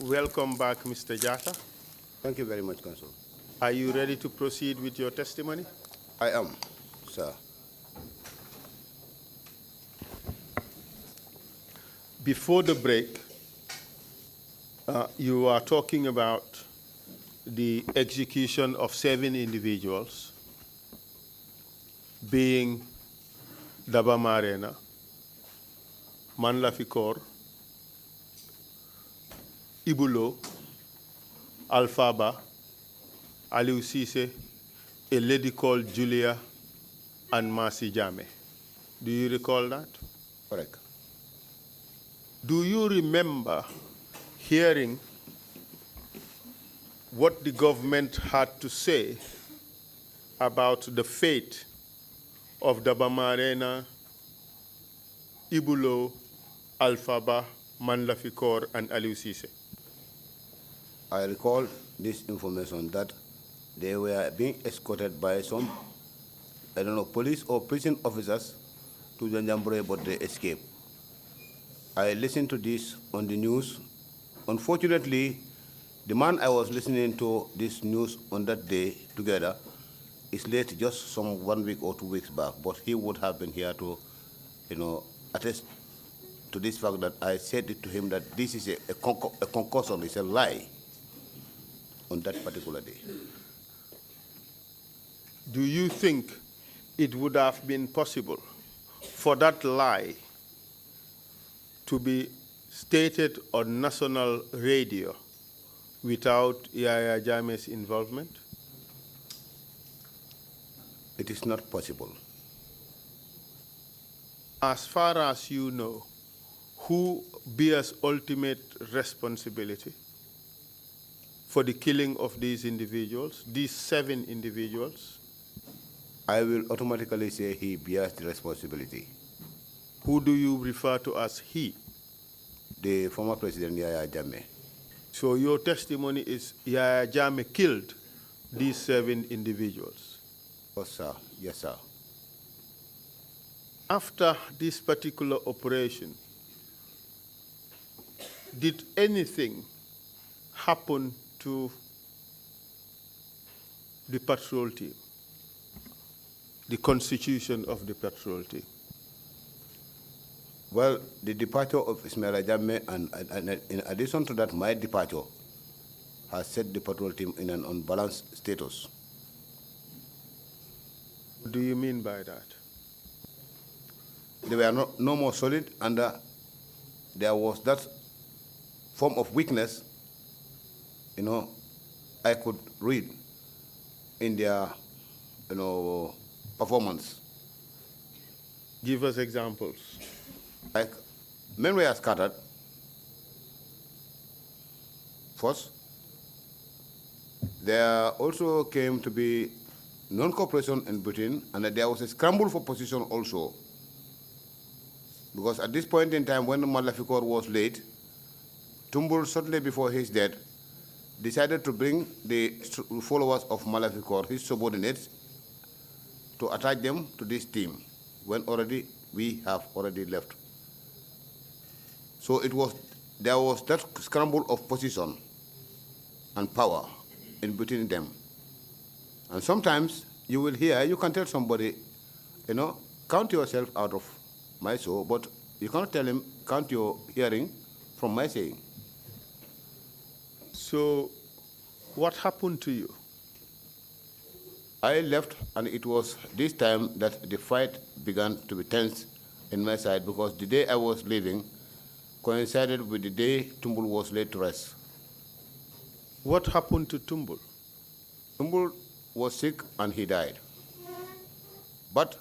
Welcome back, Mr. Jatta. Thank you very much, Counsel. Are you ready to proceed with your testimony? I am, sir. Before the break, you are talking about the execution of 7 individuals, being Daba Marena, Manlafikor, Ibulo, Alfaba, Aliou Cisse, a lady called Julia, and Masi Jame. Do you recall that? Correct. Do you remember hearing what the government had to say about the fate of Daba Marena, Ibulo, Alfaba, Manlafikor, and Aliou Cisse? I recall this information that they were being escorted by some, I don't know, police or prison officers to Janjambure, but they escaped. I listened to this on the news. Unfortunately, the man I was listening to this news on that day together is late just some 1 week or 2 weeks back, but he would have been here to, attest to this fact that I said it to him that this is a concussion, it's a lie on that particular day. Do you think it would have been possible for that lie to be stated on national radio without Yaya Jammeh's involvement? It is not possible. As far as you know, who bears ultimate responsibility for the killing of these individuals, these 7 individuals? I will automatically say he bears the responsibility. Who do you refer to as he? The former President Yaya Jammeh. So your testimony is Yaya Jammeh killed these 7 individuals? Yes, sir. Yes, sir. After this particular operation, did anything happen to the patrol team, the constitution of the patrol team? Well, the departure of Ismaila Jammeh and in addition to that, my departure has set the patrol team in an unbalanced status. What do you mean by that? They were no more solid, and there was that form of weakness, I could read in their, performance. Give us examples. Like, men were scattered. First, there also came to be non-cooperation in between, and there was a scramble for position also. Because at this point in time, when Manlafikor was late, Tumbul, shortly before his death, decided to bring the followers of Manlafikor, his subordinates, to attach them to this team, when already we have already left. So there was that scramble of position and power in between them. And sometimes you will hear, you can tell somebody, count yourself out of my soul, but you cannot tell him, count your hearing from my saying. So what happened to you? I left, and it was this time that the fight began to be tense in my side, because the day I was leaving coincided with the day Tumbul was laid to rest. What happened to Tumbul? Tumbul was sick and he died. But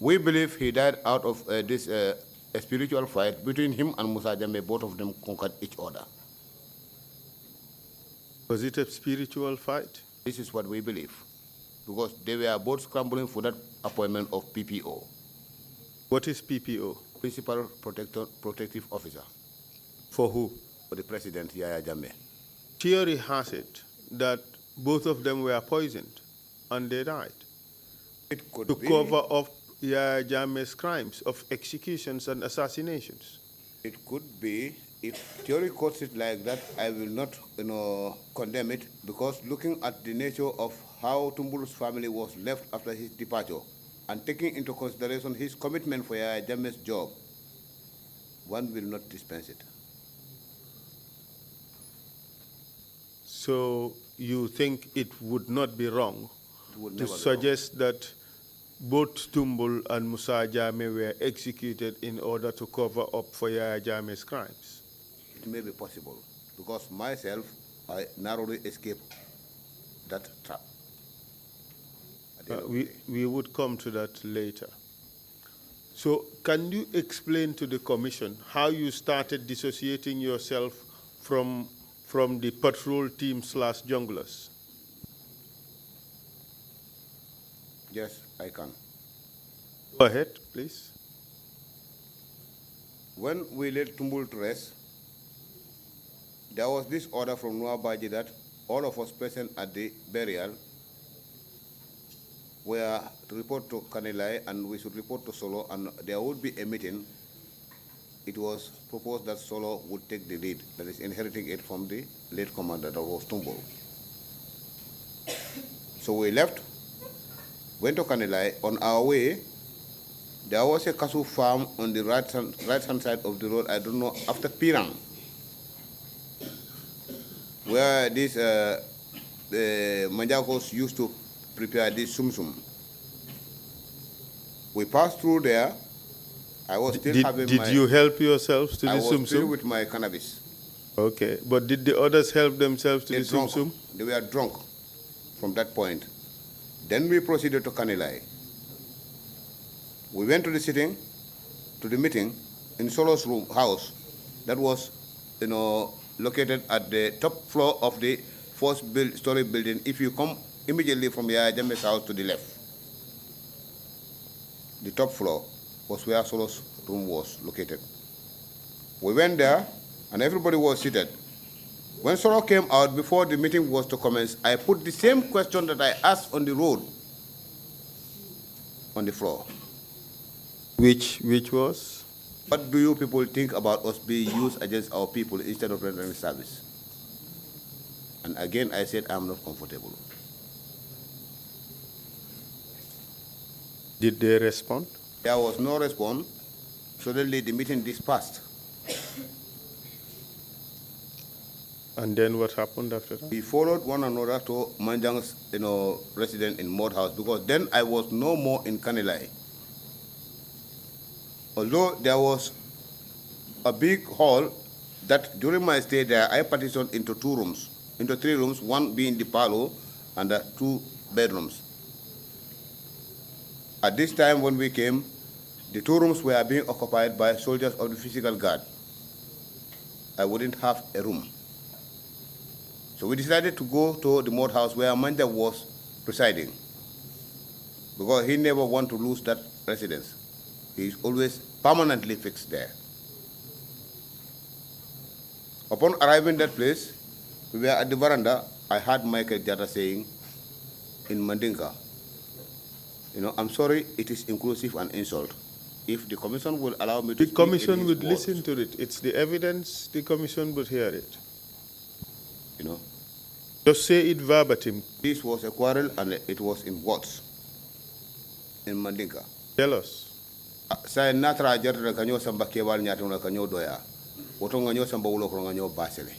we believe he died out of this spiritual fight between him and Musa Jammeh. Both of them conquered each other. Was it a spiritual fight? This is what we believe, because they were both scrambling for that appointment of PPO. What is PPO? Principal Protective Officer. For who? For the President, Yaya Jammeh. Theory has it that both of them were poisoned and they died. It could to be. Cover up Yaya Jammeh's crimes of executions and assassinations. It could be if theory quotes it like that, I will not, condemn it, because looking at the nature of how Tumbulu's family was left after his departure, and taking into consideration his commitment for Yaya Jammeh's job, one will not dispense it. So you think it would not be wrong to suggest that both Tumbul and Musa Jammeh were executed in order to cover up for Yaya Jammeh's crimes? It may be possible, because myself, I narrowly escaped that trap. We would come to that later. So can you explain to the Commission how you started dissociating yourself from the patrol team / junglers? Yes, I can. Go ahead, please. When we let Tumbul to rest, there was this order from Nuabaji that all of us present at the burial were to report to Kanilai, and we should report to Solo, and there would be a meeting. It was proposed that Solo would take the lead, that is inheriting it from the late commander, that was Tumbul. So we left, went to Kanilai. On our way, there was a Kasu farm on the right-hand side of the road, I don't know, after Pirang, where these Manjakos used to prepare this sum-sum. We passed through there. I was still having Did you help yourselves to the sum-sum? I was still with my cannabis. Okay, but did the others help themselves to the sum-sum? They were drunk from that point. Then we proceeded to Kanilai. We went to the meeting in Solo's house that was, located at the top floor of the fourth-story building. If you come immediately from Yaya Jammeh's house to the left, the top floor was where Solo's room was located. We went there, and everybody was seated. When Solo came out, before the meeting was to commence, I put the same question that I asked on the road on the floor. Which was? What do you people think about us being used against our people instead of rendering service? And again, I said I'm not comfortable. Did they respond? There was no response. Suddenly, the meeting dispersed. And then what happened after that? We followed one another to Manjang's, residence in Mud House, because then I was no more in Kanilai. Although there was a big hall that during my stay there, I partitioned into three rooms, one being the parlor and 2 bedrooms. At this time when we came, the 2 rooms were being occupied by soldiers of the physical guard. I wouldn't have a room. So we decided to go to the Mud House where Manja was presiding, because he never wanted to lose that residence. He's always permanently fixed there. Upon arriving at that place, we were at the veranda. I heard Malick Jatta saying in Mandinka, I'm sorry, it is inclusive and insult. If the commission will allow me to the commission would listen to it. It's the evidence, the commission would hear it. Just say it verbatim. This was a quarrel, and it was in words, in Mandinka. Tell us. Say natra jarra kanyo samba kebal nyata na kanyo doya. Woto nganyo samba ulo ko nganyo basele.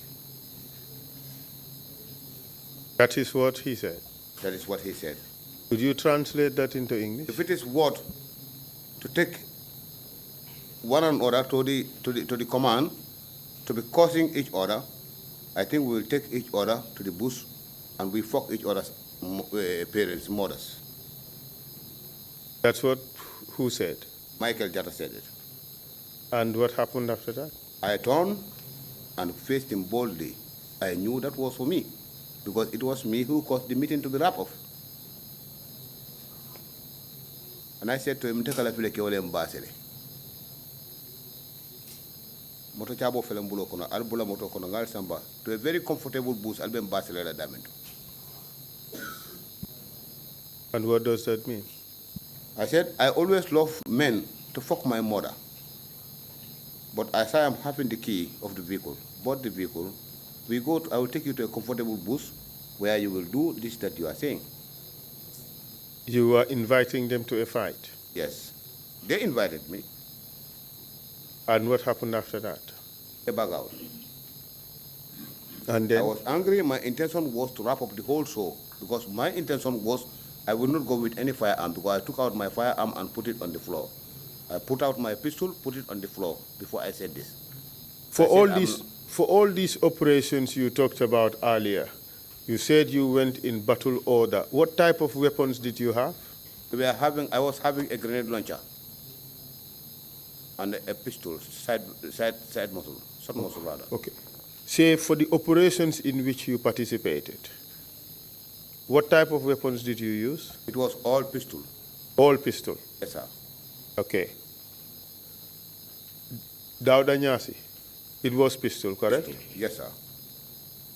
That is what he said. That is what he said. Could you translate that into English? If it is what to take one another to the command, to be causing each other, I think we will take each other to the bush, and we fuck each other's parents, mothers. That's what who said? Malick Jatta said it. And what happened after that? I turned and faced him boldly. I knew that was for me, because it was me who caused the meeting to be wrapped up. And I said to him, "Tekala file ke ole mbasele. Moto chabo fele mbulo kono, albula moto kono ngal samba to a very comfortable booth albe mbasele la damento." And what does that mean? I said, I always love men to fuck my mother. But as I am having the key of the vehicle, bought the vehicle, I will take you to a comfortable booth where you will do this that you are saying. You were inviting them to a fight? Yes. They invited me. And what happened after that? A bag out. And then? I was angry. My intention was to wrap up the whole show because my intention was I would not go with any firearm because I took out my firearm and put it on the floor. I put out my pistol, put it on the floor before I said this. For all these operations you talked about earlier, you said you went in battle order. What type of weapons did you have? I was having a grenade launcher and a pistol, side muzzle, short muzzle rather. Okay. Say for the operations in which you participated, what type of weapons did you use? It was all pistol. All pistol? Yes, sir. Okay. Dauda Nyasi, it was pistol, correct? Pistol. Yes, sir.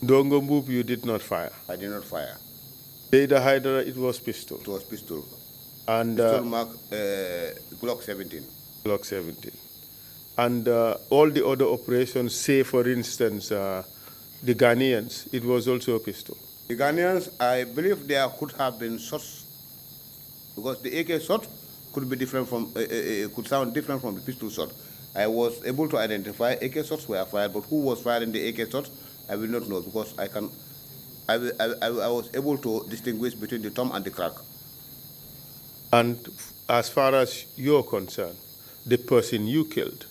Dongo Mbub, you did not fire? I did not fire. Deda Hydra, it was pistol? It was pistol. And pistol mark Glock 17. Glock 17. And all the other operations, say for instance, the Ghanaians, it was also a pistol? The Ghanaians, I believe there could have been shots, because the AK shot could be different from, could sound different from the pistol shot. I was able to identify AK shots were fired, but who was firing the AK shots, I will not know, because I was able to distinguish between the thumb and the crack. And as far as you're concerned, the person you killed,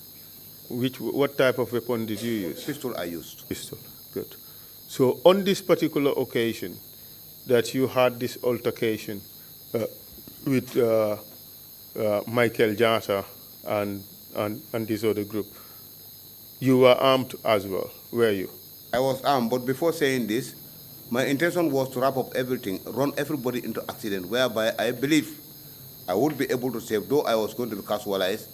what type of weapon did you use? Pistol I used. Pistol, good. So on this particular occasion that you had this altercation with Malick Jatta and this other group, you were armed as well, were you? I was armed, but before saying this, my intention was to wrap up everything, run everybody into accident, whereby I believe I would be able to save, though I was going to be casualized,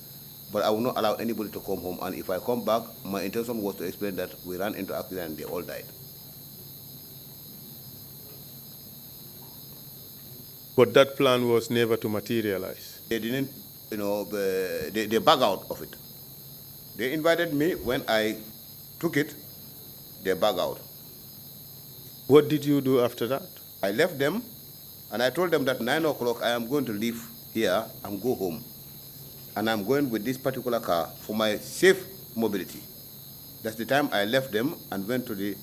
but I will not allow anybody to come home. And if I come back, my intention was to explain that we ran into accident and they all died. But that plan was never to materialize? They didn't, they back out of it. They invited me. When I took it, they back out. What did you do after that? I left them, and I told them that 9 o'clock I am going to leave here and go home. And I'm going with this particular car for my safe mobility. That's the time I left them and went to the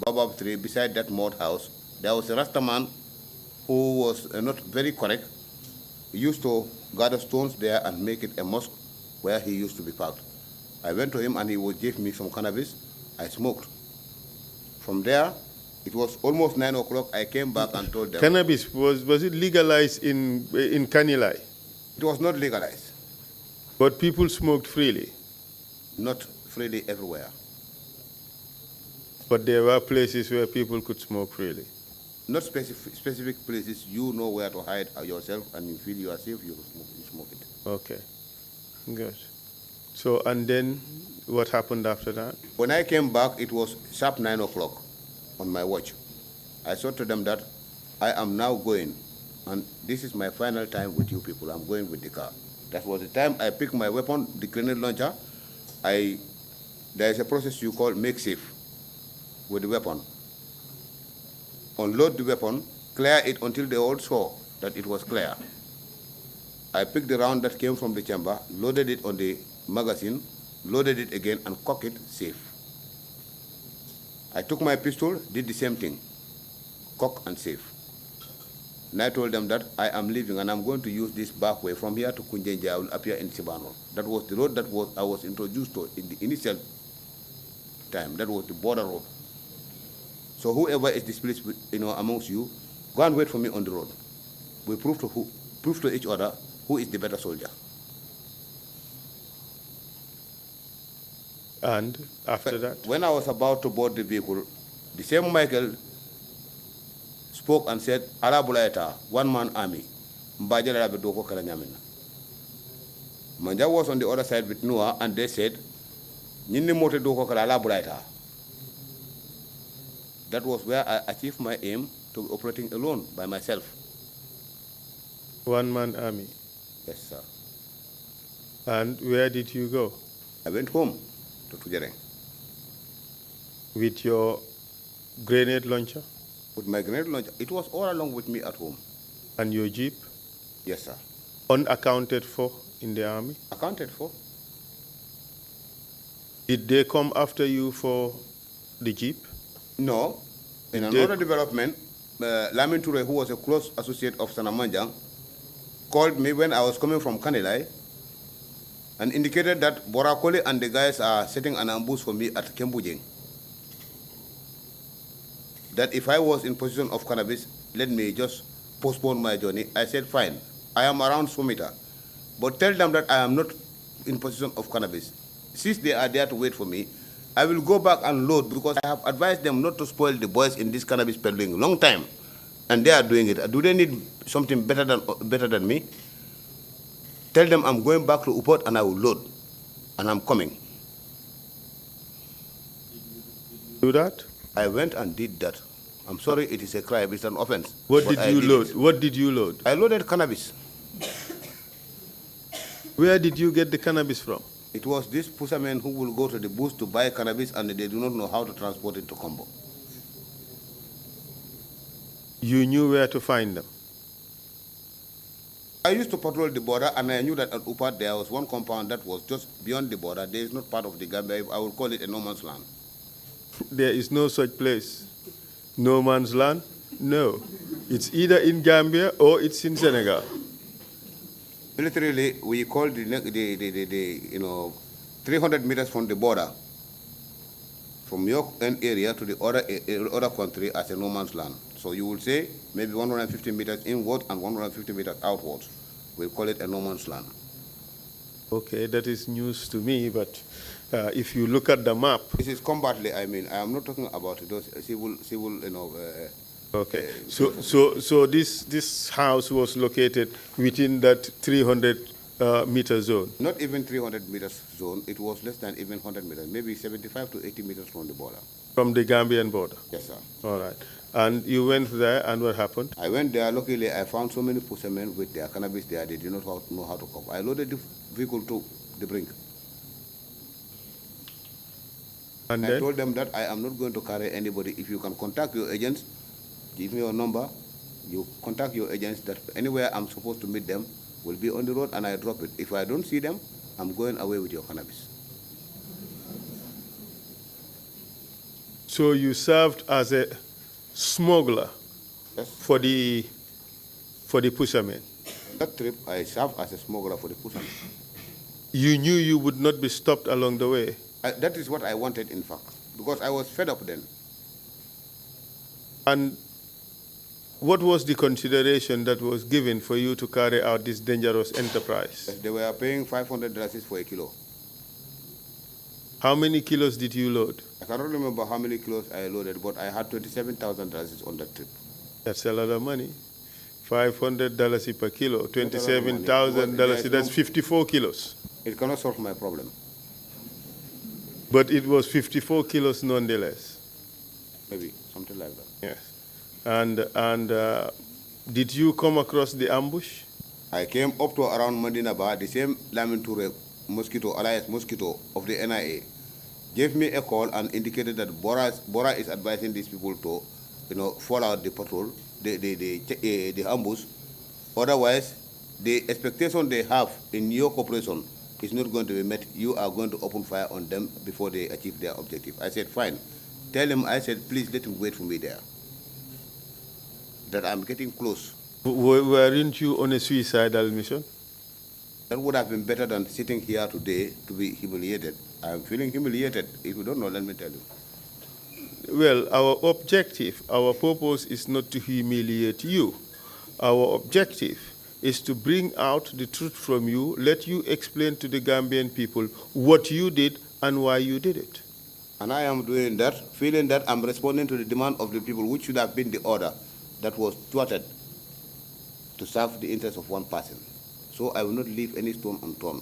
baobab tree beside that mud house. There was a Rasta man who was not very correct. He used to gather stones there and make it a mosque where he used to be parked. I went to him and he gave me some cannabis. I smoked. From there, it was almost 9 o'clock. I came back and told them. Cannabis, was it legalized in Kanilai? It was not legalized. But people smoked freely? Not freely everywhere. But there were places where people could smoke freely? Not specific places. You know where to hide yourself, and you feel you are safe, you smoke it. Okay, good. So, and then what happened after that? When I came back, it was sharp 9 o'clock on my watch. I said to them that I am now going, and this is my final time with you people. I'm going with the car. That was the time I picked my weapon, the grenade launcher. There is a process you call make safe with the weapon. Unload the weapon, clear it until they all saw that it was clear. I picked the round that came from the chamber, loaded it on the magazine, loaded it again, and cocked it safe. I took my pistol, did the same thing, cock and safe. And I told them that I am leaving and I'm going to use this back way from here to Kunjenja. I will appear in Sibano. That was the road that I was introduced to in the initial time. That was the border road. So whoever is displeased with, amongst you, go and wait for me on the road. We prove to each other who is the better soldier. And after that? When I was about to board the vehicle, the same Michael spoke and said, Arabulaita, one-man army. Manja was on the other side with Noah, and they said, that was where I achieved my aim to be operating alone by myself. One-man army? Yes, sir. And where did you go? I went home to Tujereng. With your grenade launcher? With my grenade launcher. It was all along with me at home. And your jeep? Yes, sir. Unaccounted for in the army? Accounted for. Did they come after you for the jeep? No. In another development, Lamin Toure, who was a close associate of Sanamanjang, called me when I was coming from Kanilai and indicated that Borakoli and the guys are setting an ambush for me at Kembujing. That if I was in possession of cannabis, let me just postpone my journey. I said, fine, I am around Sumita, but tell them that I am not in possession of cannabis. Since they are there to wait for me, I will go back and load because I have advised them not to spoil the boys in this cannabis peddling long time, and they are doing it. Do they need something better than me? Tell them I'm going back to Upot and I will load, and I'm coming. Do that? I went and did that. I'm sorry, it is a crime, it's an offense. What did you load? What did you load? I loaded cannabis. Where did you get the cannabis from? It was these pushermen who will go to the bush to buy cannabis and they do not know how to transport it to Combo. You knew where to find them? I used to patrol the border and I knew that at Upat there was one compound that was just beyond the border. There is not part of the Gambia. I would call it a no man's land. There is no such place. No man's land? No. It's either in Gambia or it's in Senegal. Militarily, we call the 300 meters from the border, from your end area to the other country as a no man's land. So you will say maybe 150 meters inward and 150 meters outwards. We'll call it a no man's land. Okay, that is news to me, but if you look at the map... This is combatly, I mean. I am not talking about those civil okay, so this house was located within that 300 meter zone? Not even 300 meters zone. It was less than even 100 meters, maybe 75 to 80 meters from the border. From the Gambian border? Yes, sir. All right. And you went there, and what happened? I went there. Luckily, I found so many pushermen with their cannabis there. They did not know how to cope. I loaded the vehicle to the brink. And I told them that I am not going to carry anybody. If you can contact your agents, give me your number. You contact your agents that anywhere I'm supposed to meet them will be on the road, and I drop it. If I don't see them, I'm going away with your cannabis. So you served as a smuggler? Yes. For the pushermen? That trip, I served as a smuggler for the pushermen. You knew you would not be stopped along the way? That is what I wanted, in fact, because I was fed up then. And what was the consideration that was given for you to carry out this dangerous enterprise? Yes, they were paying $500 for a kilo. How many kilos did you load? I cannot remember how many kilos I loaded, but I had $27,000 on that trip. That's a lot of money. $500 per kilo, $27,000, that's 54 kilos. It cannot solve my problem. But it was 54 kilos nonetheless. Maybe, something like that. Yes. And did you come across the ambush? I came up to around Madinaba, the same Lamin Toure Mosquito, alias Mosquito of the NIA, gave me a call and indicated that Bora is advising these people to, fall out the patrol, the ambush. Otherwise, the expectation they have in your cooperation is not going to be met. You are going to open fire on them before they achieve their objective. I said, fine. Tell him, I said, please let him wait for me there. That I'm getting close. Weren't you on a suicidal mission? That would have been better than sitting here today to be humiliated. I'm feeling humiliated. If you don't know, let me tell you. Well, our objective, our purpose is not to humiliate you. Our objective is to bring out the truth from you, let you explain to the Gambian people what you did and why you did it. And I am doing that, feeling that I'm responding to the demand of the people, which should have been the order that was thwarted to serve the interests of one person. So I will not leave any stone unturned.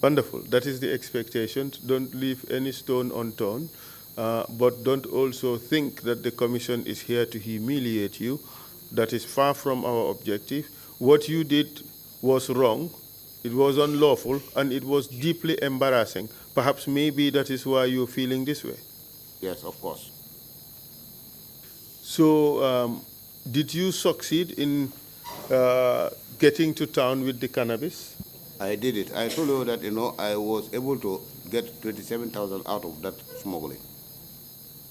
Wonderful. That is the expectation. Don't leave any stone unturned, but don't also think that the Commission is here to humiliate you. That is far from our objective. What you did was wrong. It was unlawful, and it was deeply embarrassing. Perhaps maybe that is why you're feeling this way. Yes, of course. So, did you succeed in getting to town with the cannabis? I did it. I told you that, I was able to get 27,000 out of that smuggling.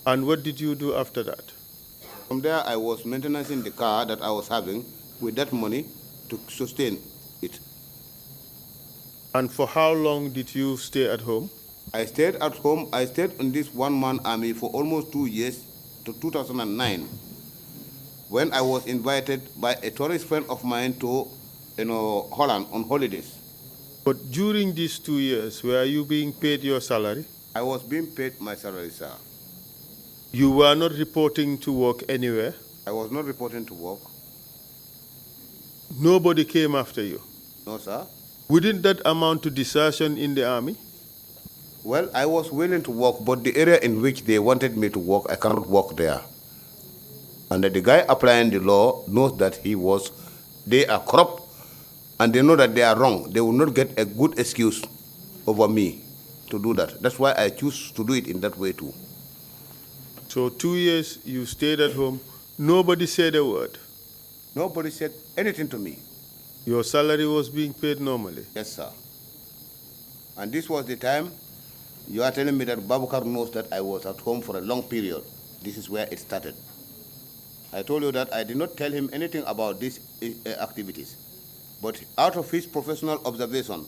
And what did you do after that? From there, I was maintaining the car that I was having with that money to sustain it. And for how long did you stay at home? I stayed at home. I stayed in this one-man army for almost 2 years to 2009, when I was invited by a tourist friend of mine to, Holland on holidays. But during these 2 years, were you being paid your salary? I was being paid my salary, sir. You were not reporting to work anywhere? I was not reporting to work. Nobody came after you? No, sir. Wouldn't that amount to desertion in the army? Well, I was willing to work, but the area in which they wanted me to work, I cannot work there. And the guy applying the law knows that they are corrupt, and they know that they are wrong. They will not get a good excuse over me to do that. That's why I choose to do it in that way too. So 2 years you stayed at home, nobody said a word? Nobody said anything to me. Your salary was being paid normally? Yes, sir. And this was the time you are telling me that Babukar knows that I was at home for a long period. This is where it started. I told you that I did not tell him anything about these activities. But out of his professional observation,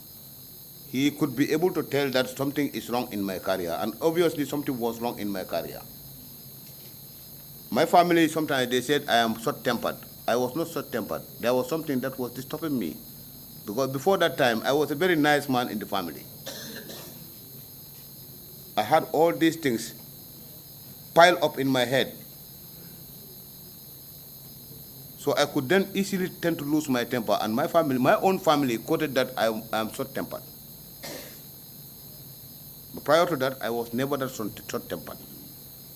he could be able to tell that something is wrong in my career. And obviously something was wrong in my career. My family, sometimes they said I am short-tempered. I was not short-tempered. There was something that was disturbing me. Because before that time, I was a very nice man in the family. I had all these things piled up in my head. So I could then easily tend to lose my temper. And my family, my own family, quoted that I am short-tempered. But prior to that, I was never that short-tempered.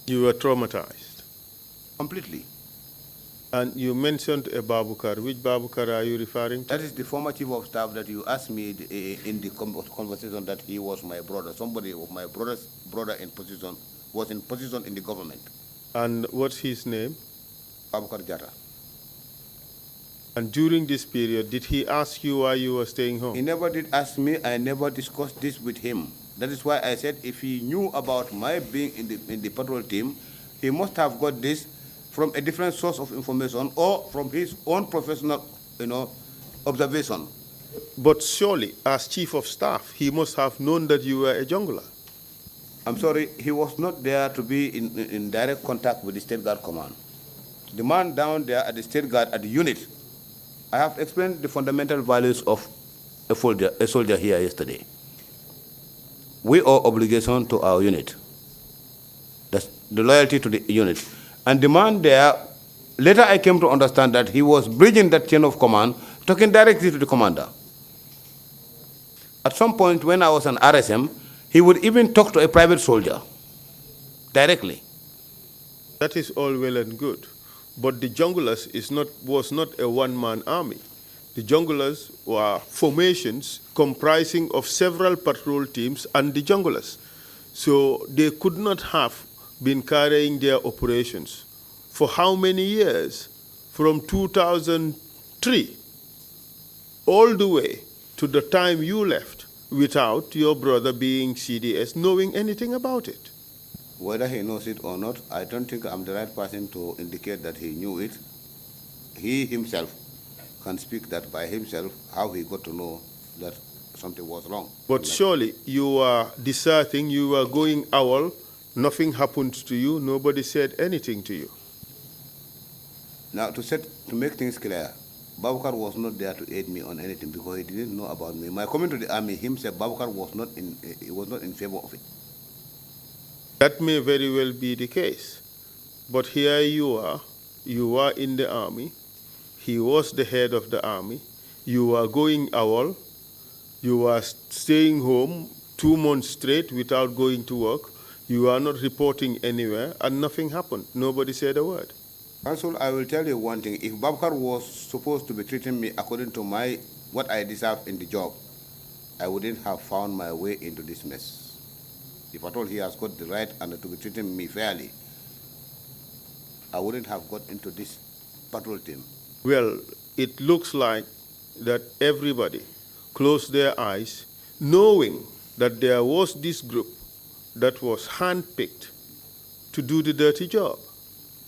You were traumatized? Completely. And you mentioned a Babukar. Which Babukar are you referring to? That is the former chief of staff that you asked me in the conversation that he was my brother. Somebody of my brother's brother was in position in the government. And what's his name? Malick Jatta. And during this period, did he ask you why you were staying home? He never did ask me. I never discussed this with him. That is why I said if he knew about my being in the patrol team, he must have got this from a different source of information or from his own professional, observation. But surely, as chief of staff, he must have known that you were a jungler. I'm sorry, he was not there to be in direct contact with the State Guard Command. The man down there at the State Guard, at the unit, I have explained the fundamental values of a soldier here yesterday. We owe obligation to our unit. That's the loyalty to the unit. And the man there, later I came to understand that he was bridging that chain of command, talking directly to the commander. At some point when I was an RSM, he would even talk to a private soldier directly. That is all well and good. But the junglers was not a one-man army. The junglers were formations comprising of several patrol teams and the junglers. So they could not have been carrying their operations for how many years? From 2003 all the way to the time you left without your brother being CDS knowing anything about it. Whether he knows it or not, I don't think I'm the right person to indicate that he knew it. He himself can speak that by himself, how he got to know that something was wrong. But surely you were deserting, you were going AWOL, nothing happened to you, nobody said anything to you. Now, to make things clear, Babukar was not there to aid me on anything because he didn't know about me. My coming to the army, himself, Babukar was not in favor of it. That may very well be the case. But here you are in the army, he was the head of the army, you were going AWOL, you were staying home 2 months straight without going to work, you are not reporting anywhere, and nothing happened. Nobody said a word. Counsel, I will tell you one thing. If Babukar was supposed to be treating me according to what I deserve in the job, I wouldn't have found my way into this mess. If at all he has got the right and to be treating me fairly, I wouldn't have got into this patrol team. Well, it looks like that everybody closed their eyes, knowing that there was this group that was handpicked to do the dirty job.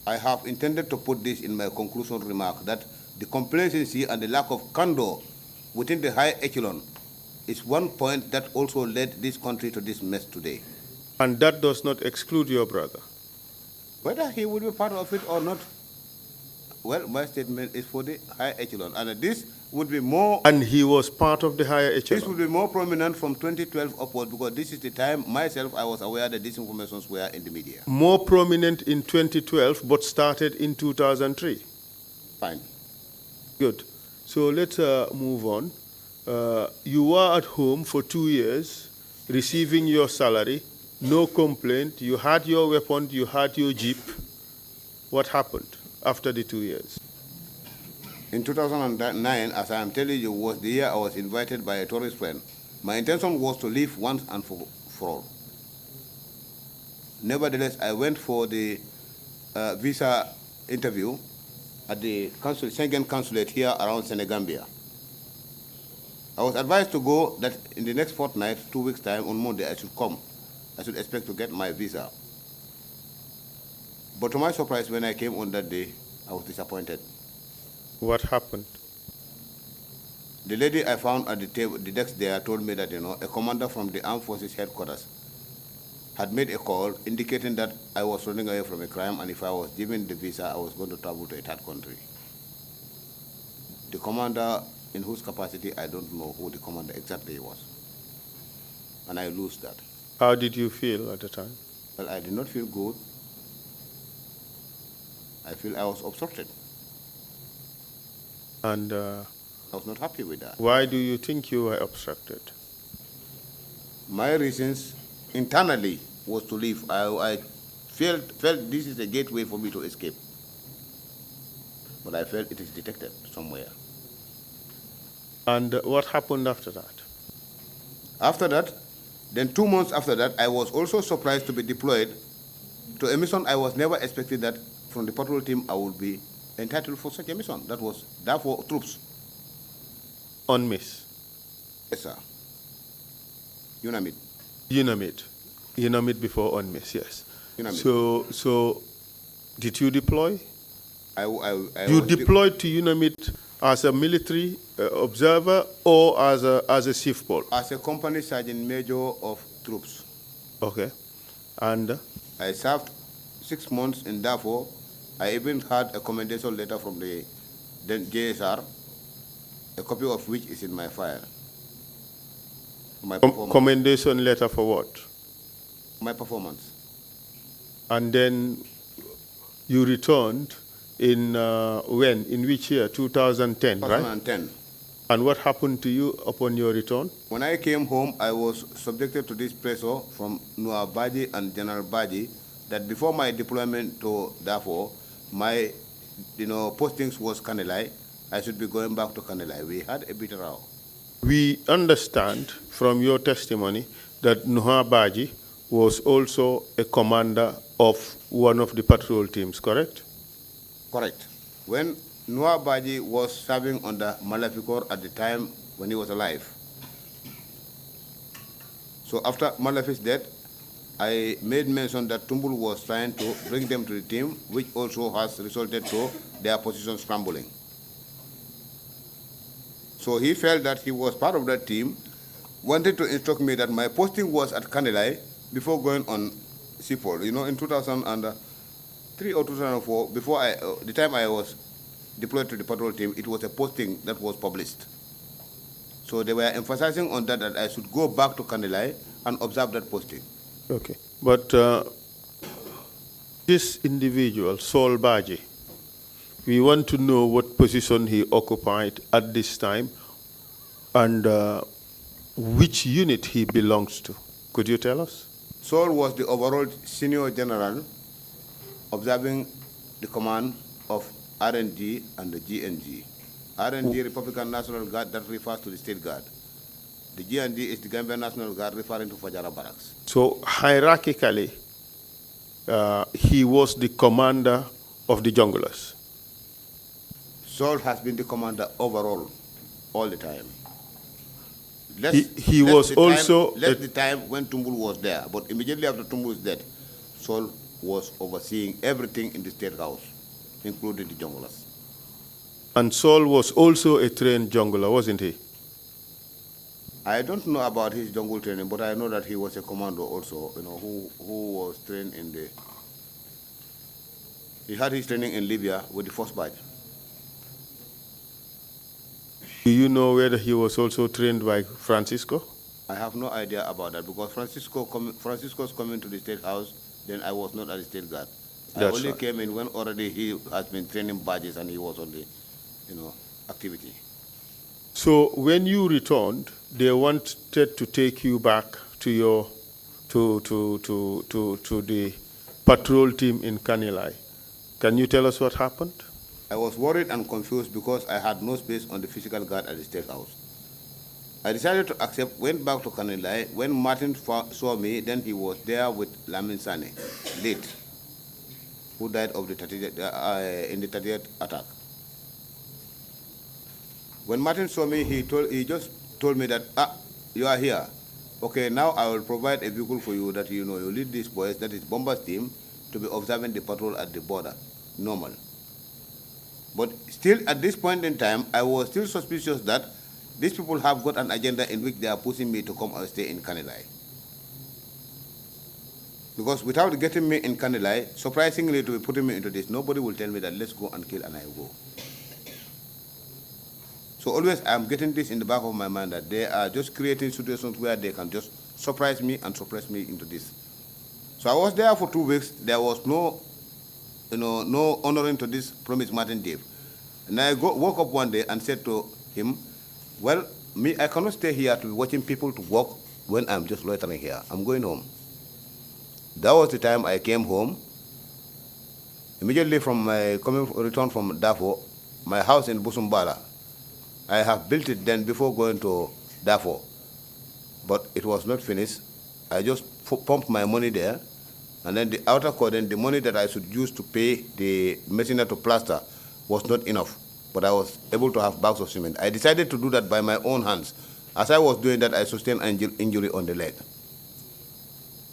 I have intended to put this in my conclusion remark that the complacency and the lack of candor within the high echelon is one point that also led this country to this mess today. And that does not exclude your brother. Whether he will be part of it or not, well, my statement is for the high echelon, and this would be more. And he was part of the higher echelon. This would be more prominent from 2012 upward, because this is the time myself I was aware that these informations were in the media. More prominent in 2012, but started in 2003. Fine. Good. So let's move on. You were at home for 2 years, receiving your salary, no complaint. You had your weapon, you had your jeep. What happened after the 2 years? In 2009, as I am telling you, was the year I was invited by a tourist friend. My intention was to leave once and for all. Nevertheless, I went for the visa interview at the Schengen consulate here around Senegambia. I was advised to go that in the next fortnight, 2 weeks' time, on Monday, I should come. I should expect to get my visa. But to my surprise, when I came on that day, I was disappointed. What happened? The lady I found at the table, the desk there, told me that, a commander from the Armed Forces headquarters had made a call indicating that I was running away from a crime, and if I was given the visa, I was going to travel to a third country. The commander, in whose capacity, I don't know who the commander exactly was. And I lose that. How did you feel at the time? Well, I did not feel good. I feel I was obstructed. And I was not happy with that. why do you think you were obstructed? My reasons internally was to leave. I felt this is a gateway for me to escape. But I felt it is detected somewhere. And what happened after that? After that, then 2 months after that, I was also surprised to be deployed to a mission I was never expected that from the patrol team I would be entitled for such a mission. That was Darfur troops. On miss? Yes, sir. UNAMID. UNAMID. UNAMID before on miss, yes. UNAMID. So did you deploy? You deployed to UNAMID as a military observer or as a chief pole? As a company sergeant major of troops. Okay. And? I served 6 months in Darfur. I even had a commendation letter from the then JSR, a copy of which is in my file. My commendation letter for what? My performance. And then you returned in when? In which year? 2010, 2010. right? 2010. And what happened to you upon your return? When I came home, I was subjected to this pressure from Noah Baji and General Baji that before my deployment to Darfur, my postings was Kanilai. I should be going back to Kanilai. We had a bitter row. We understand from your testimony that Noah Baji was also a commander of one of the patrol teams, correct? Correct. When Noah Baji was serving under Maleficor at the time when he was alive. So after Malefic's death, I made mention that Tumbul was trying to bring them to the team, which also has resulted to their position scrambling. So he felt that he was part of that team, wanted to instruct me that my posting was at Kanilai before going on Sipol. In 2003 or 2004, before the time I was deployed to the patrol team, it was a posting that was published. So they were emphasizing on that I should go back to Kanilai and observe that posting. Okay. But this individual, Saul Baji, we want to know what position he occupied at this time and which unit he belongs to. Could you tell us? Saul was the overall senior general observing the command of RNG and the GNG. RNG, Republican National Guard, that refers to the State Guard. The G&D is the Gambia National Guard referring to Fajara Barracks. So hierarchically, he was the commander of the junglers. Saul has been the commander overall, all the time. He was also the time when Tumbul was there, but immediately after Tumbul's death, Saul was overseeing everything in the State House, including the junglers. And Saul was also a trained jungler, wasn't he? I don't know about his jungle training, but I know that he was a commando also, who was trained in the... He had his training in Libya with the first batch. Do you know whether he was also trained by Francisco? I have no idea about that, because Francisco's coming to the State House, then I was not at the State Guard. I only came in when already he has been training badges and he was on the, activity. So when you returned, they wanted to take you back to your to the patrol team in Kanilai. Can you tell us what happened? I was worried and confused because I had no space on the physical guard at the State House. I decided to accept, went back to Kanilai. When Martin saw me, then he was there with Lamin Sane, late, who died of the in the 30th attack. When Martin saw me, he just told me that, you are here. Okay, now I will provide a vehicle for you that you lead these boys, that is Bomber's team, to be observing the patrol at the border, normal. But still, at this point in time, I was still suspicious that these people have got an agenda in which they are pushing me to come and stay in Kanilai. Because without getting me in Kanilai, surprisingly to be putting me into this, nobody will tell me that let's go and kill and I will go. So always I'm getting this in the back of my mind that they are just creating situations where they can just surprise me and suppress me into this. So I was there for 2 weeks. There was no honoring to this promise Martin gave. And I woke up one day and said to him, well, I cannot stay here to be watching people to work when I'm just loitering here. I'm going home. That was the time I came home. Immediately from my return from Darfur, my house in Busumbala, I have built it then before going to Darfur, but it was not finished. I just pumped my money there, and then the outer core, then the money that I should use to pay the masonry to plaster was not enough, but I was able to have bags of cement. I decided to do that by my own hands. As I was doing that, I sustained an injury on the leg.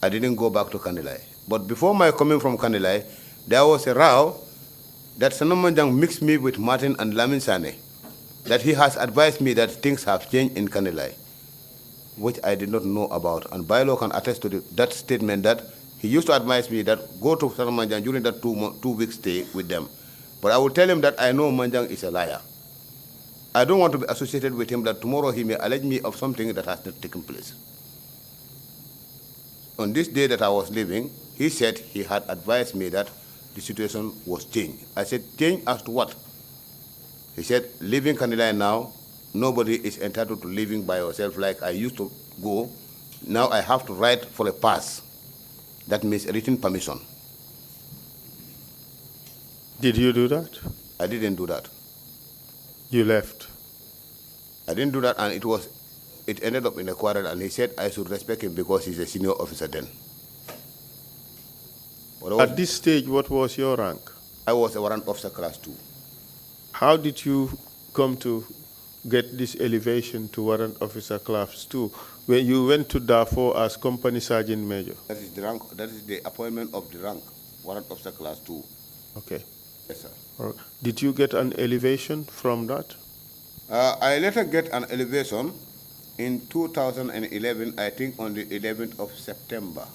I didn't go back to Kanilai. But before my coming from Kanilai, there was a row that Sanomanjang mixed me with Martin and Lamin Sane, that he has advised me that things have changed in Kanilai, which I did not know about. And Bailo can attest to that statement that he used to advise me that go to Sanomanjang during that 2-week stay with them. But I will tell him that I know Manjang is a liar. I don't want to be associated with him that tomorrow he may allege me of something that has not taken place. On this day that I was leaving, he said he had advised me that the situation was changed. I said, change as to what? He said, leaving Kanilai now, nobody is entitled to living by yourself like I used to go. Now I have to write for a pass. That means a written permission. Did you do that? I didn't do that. You left? I didn't do that, and it ended up in a quarrel, and he said I should respect him because he's a senior officer then. At this stage, what was your rank? I was a warrant officer class 2. How did you come to get this elevation to warrant officer class 2 when you went to Darfur as company sergeant major? That is the rank. That is the appointment of the rank, warrant officer class 2. Okay. Yes, sir. Did you get an elevation from that? I later get an elevation in 2011, I think on the 11th of September,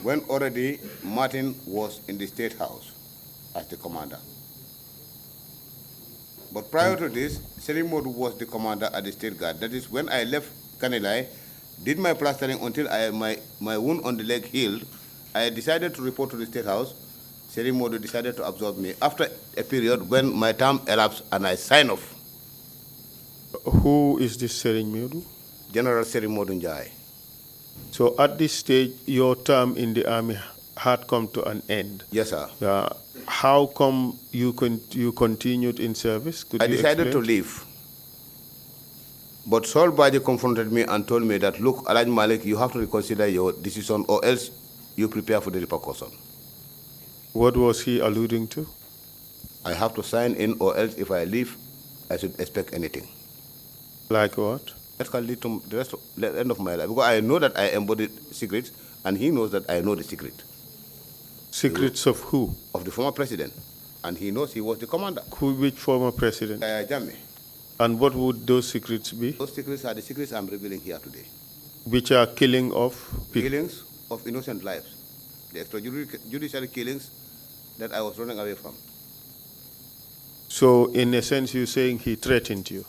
when already Martin was in the State House as the commander. But prior to this, Selim Modu was the commander at the State Guard. That is when I left Kanilai, did my plastering until my wound on the leg healed. I decided to report to the State House. Selim Modu decided to absorb me after a period when my term elapsed and I signed off. Who is this Selim Modu? General Selim Modu Njai. So at this stage, your term in the army had come to an end. Yes, sir. How come you continued in service? I decided to leave. But Saul Baji confronted me and told me that, look, Alaj Malik, you have to reconsider your decision or else you prepare for the repercussion. What was he alluding to? I have to sign in or else if I leave, I should expect anything. Like what? That can lead to the end of my life. Because I know that I embody secrets and he knows that I know the secret. Secrets of who? Of the former president. And he knows he was the commander. Which former president? Jammeh. And what would those secrets be? Those secrets are the secrets I'm revealing here today. Which are killing of people? Killings of innocent lives. The extrajudicial killings that I was running away from. So, in a sense, you're saying he threatened you?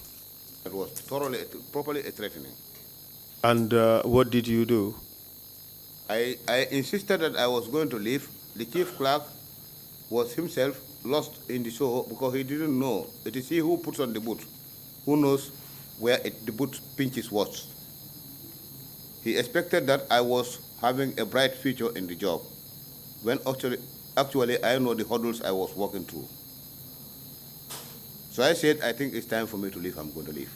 It was properly threatening. And what did you do? I insisted that I was going to leave. The chief clerk was himself lost in the show because he didn't know. It is he who puts on the boot, who knows where the boot pinches worst. He expected that I was having a bright future in the job, when actually I know the hurdles I was walking through. So I said, I think it's time for me to leave. I'm going to leave.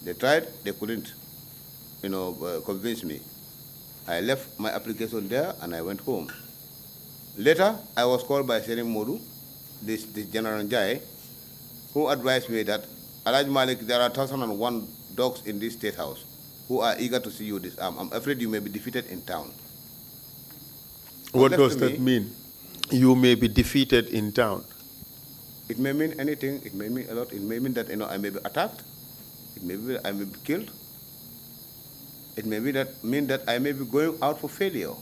They tried, they couldn't, convince me. I left my application there and I went home. Later, I was called by Serim Modu, this General Njai, who advised me that, Alaj Malik, there are 1,001 dogs in this state house who are eager to see you disarm. I'm afraid you may be defeated in town. What does that mean? You may be defeated in town. It may mean anything. It may mean a lot. It may mean that I may be attacked. It may be I may be killed. It may mean that I may be going out for failure.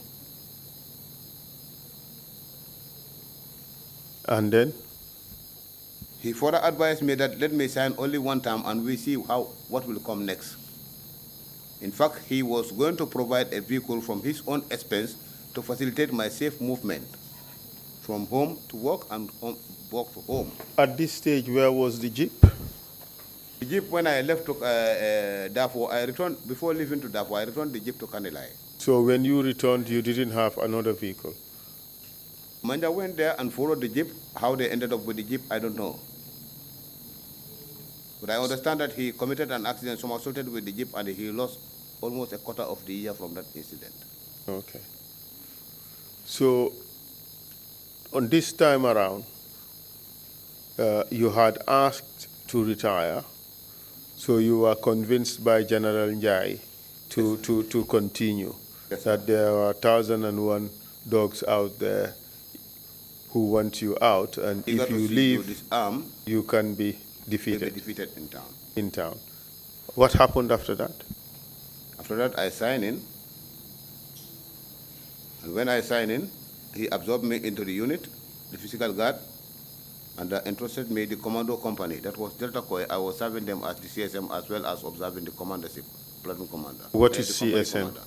And then? He further advised me that let me sign only one time and we see what will come next. In fact, he was going to provide a vehicle from his own expense to facilitate my safe movement from home to work and work to home. At this stage, where was the jeep? The jeep, when I left to Darfur, I returned, before leaving to Darfur, I returned the jeep to Kanilai. So when you returned, you didn't have another vehicle? Manja went there and followed the jeep. How they ended up with the jeep, I don't know. But I understand that he committed an accident, somersaulted with the jeep, and he lost almost a quarter of the year from that incident. Okay. So, on this time around, you had asked to retire, so you were convinced by General Njai to continue, yes, that there are 1,001 dogs out there who want you out, and if you leave, you can be defeated. In town. What happened after that? After that, I signed in. And when I signed in, he absorbed me into the unit, the physical guard, and entrusted me the commando company. That was Delta Koi. I was serving them as the CSM as well as observing the commandership, platoon commander. What is CSM?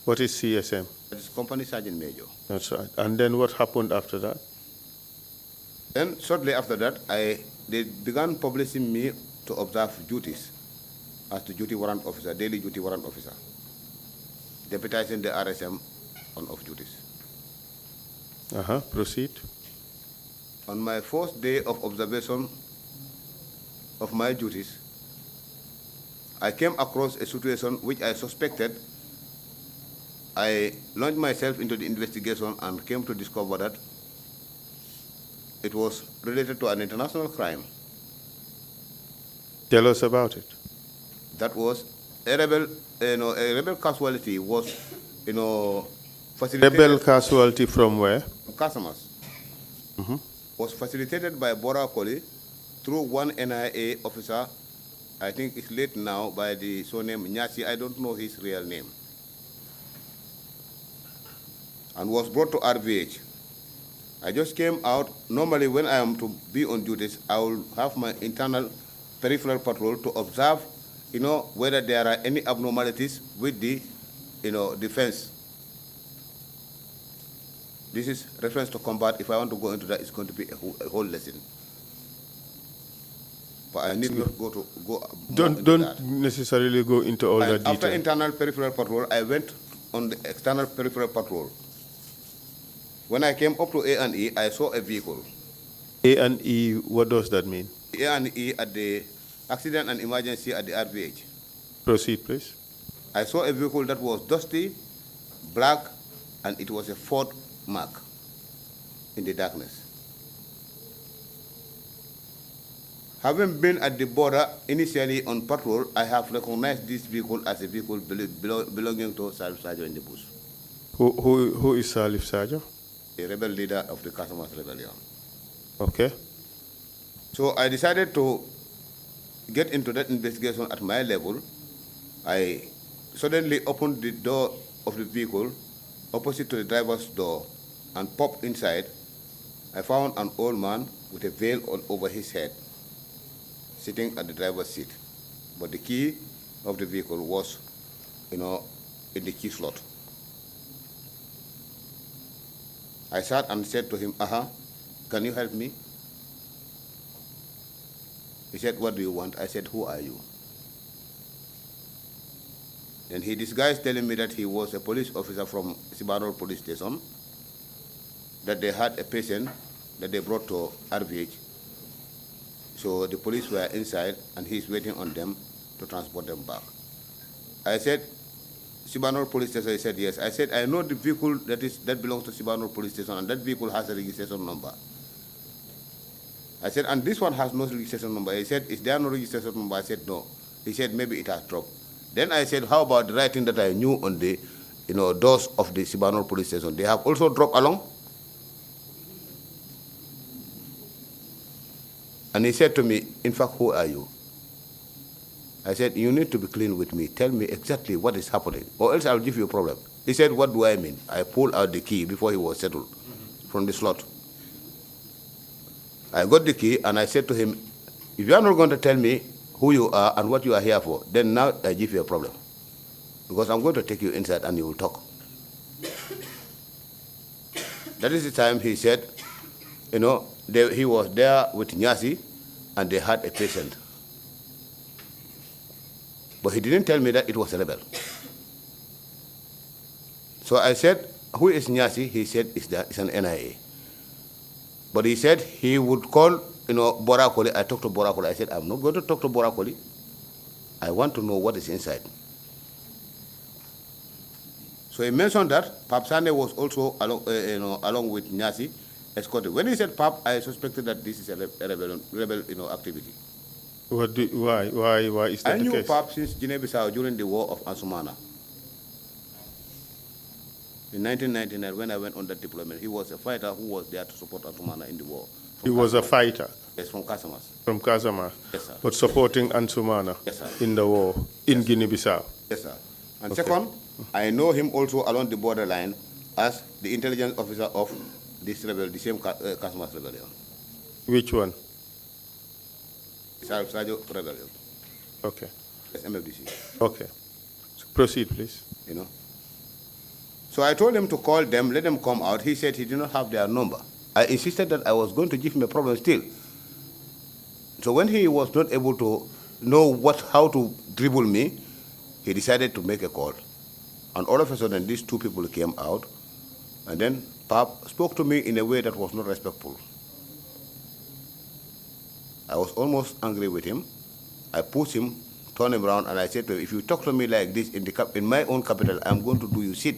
What is CSM? That is Company Sergeant Major. That's right. And then what happened after that? Then shortly after that, they began publishing me to observe duties as the duty warrant officer, daily duty warrant officer, deputizing the RSM on off duties. Proceed. On my first day of observation of my duties, I came across a situation which I suspected. I launched myself into the investigation and came to discover that it was related to an international crime. Tell us about it. That was a rebel casualty was, facilitated. Rebel casualty from where? Casamas. Was facilitated by Bora Koli through one NIA officer, I think it's late now, by the surname Nyasi, I don't know his real name, and was brought to RVH. I just came out. Normally, when I am to be on duties, I will have my internal peripheral patrol to observe, whether there are any abnormalities with the, defense. This is reference to combat. If I want to go into that, it's going to be a whole lesson. But I need not go. Don't necessarily go into all that detail. After internal peripheral patrol, I went on the external peripheral patrol. When I came up to A&E, I saw a vehicle. A&E, what does that mean? A&E at the accident and emergency at the RVH. Proceed, please. I saw a vehicle that was dusty, black, and it was a Ford mark in the darkness. Having been at the border initially on patrol, I have recognized this vehicle as a vehicle belonging to Salif Sajo in the bush. Who is Salif Sajo? A rebel leader of the Casamas rebellion. Okay. So I decided to get into that investigation at my level. I suddenly opened the door of the vehicle opposite to the driver's door and popped inside. I found an old man with a veil all over his head, sitting at the driver's seat. But the key of the vehicle was, in the key slot. I sat and said to him, can you help me? He said, what do you want? I said, who are you? Then he disguised telling me that he was a police officer from Sibanor police station, that they had a patient that they brought to RVH. So the police were inside and he's waiting on them to transport them back. I said, Sibanor police station? He said, yes. I said, I know the vehicle that belongs to Sibanor police station, and that vehicle has a registration number. I said, and this one has no registration number. He said, is there no registration number? I said, no. He said, maybe it has dropped. Then I said, how about the writing that I knew on the doors of the Sibanor police station? They have also dropped along? And he said to me, in fact, who are you? I said, you need to be clean with me. Tell me exactly what is happening, or else I'll give you a problem. He said, what do I mean? I pulled out the key before he was settled from the slot. I got the key and I said to him, if you are not going to tell me who you are and what you are here for, then now I give you a problem. Because I'm going to take you inside and you will talk. That is the time he said, he was there with Nyasi and they had a patient. But he didn't tell me that it was a rebel. So I said, who is Nyasi? He said, it's an NIA. But he said he would call, Borakoli. I talked to Borakoli. I said, I'm not going to talk to Borakoli. I want to know what is inside. So he mentioned that Pap Sane was also along with Nyasi, escorted. When he said Pap, I suspected that this is a rebel activity. Why is that I the knew case? Pap since Guinea-Bissau during the war of Ansumana. In 1999, when I went on that deployment, he was a fighter who was there to support Ansumana in the war. He was a fighter? Yes, from Casamas. From Casamas? Yes, sir. But supporting Ansumana? Yes, sir. In the war in Guinea-Bissau? Yes, sir. And Okay. second, I know him also along the borderline as the intelligence officer of this rebel, the same Casamas rebellion. Which one? Sajo rebellion. Okay. Yes, MFDC. Okay. So proceed, please. So I told him to call them, let them come out. He said he did not have their number. I insisted that I was going to give him a problem still. So when he was not able to know how to dribble me, he decided to make a call. And all of a sudden, these two people came out, and then Pap spoke to me in a way that was not respectful. I was almost angry with him. I pushed him, turned him around, and I said to him, if you talk to me like this in my own capital, I'm going to do you shit.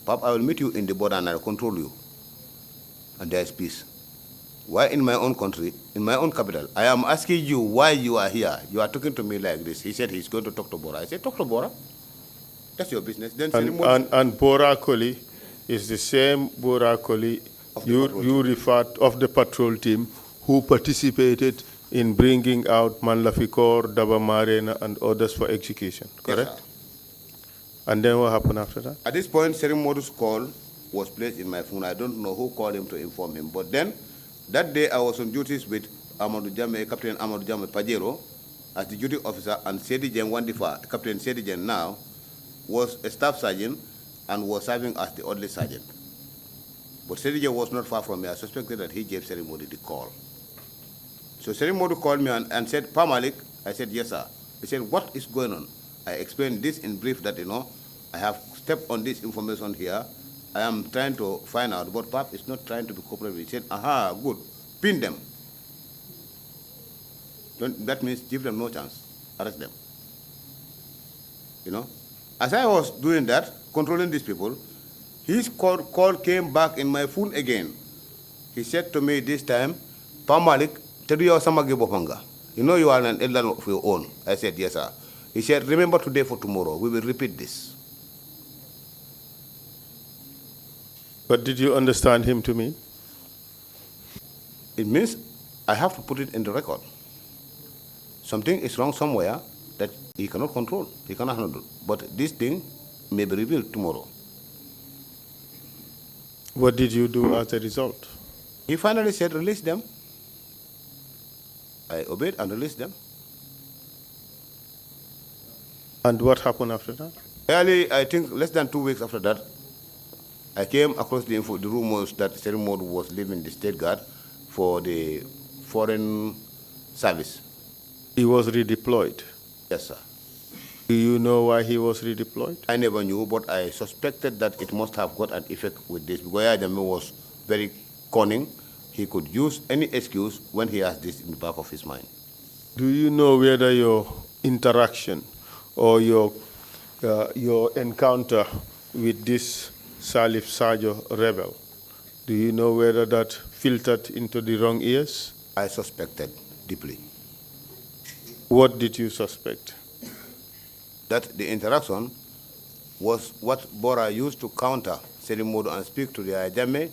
Pap, I will meet you in the border and I'll control you. And there is peace. Why in my own country, in my own capital? I am asking you why you are here. You are talking to me like this. He said he's going to talk to Bora. I said, talk to Bora. That's your business. Then and Bora Koli is the same Bora Koli you referred of the patrol team who participated in bringing out Manlafikor, Daba Marena, and others for execution, correct? Yes, and then what happened after that? At this point, Serim Modu's call was placed in my phone. I don't know who called him to inform him. But then, that day I was on duties with Captain Amadou Jame Pajero as the duty officer, and Sedi Jen Wandifa, Captain Sedi Jen now, was a staff sergeant and was serving as the orderly sergeant. But Sedi Jen was not far from me. I suspected that he gave Serim Modu the call. So Serim Modu called me and said, Pa Malick? I said, yes, sir. He said, what is going on? I explained this in brief that, I have stepped on this information here. I am trying to find out, but Pap is not trying to be cooperative. He said, aha, good, pin them. That means give them no chance. Arrest them. You know? As I was doing that, controlling these people, his call came back in my phone again. He said to me this time, Pa Malick, Teduyo Samage Bopanga. You know you are an elder of your own. I said, yes, sir. He said, remember today for tomorrow. We will repeat this. What did you understand him to mean? It means I have to put it in the record. Something is wrong somewhere that he cannot control, he cannot handle. But this thing may be revealed tomorrow. What did you do as a result? He finally said, release them. I obeyed and released them. And what happened after that? Early, I think less than 2 weeks after that, I came across the rumors that Serimod was leaving the state guard for the foreign service. He was redeployed. Yes, sir. Do you know why he was redeployed? I never knew, but I suspected that it must have got an effect with this because Ajame was very cunning. He could use any excuse when he has this in the back of his mind. Do you know whether your interaction or your encounter with this Salif Sajo rebel, do you know whether that filtered into the wrong ears? I suspected deeply. What did you suspect? That the interaction was what Bora used to counter Selimodo and speak to the Ajame,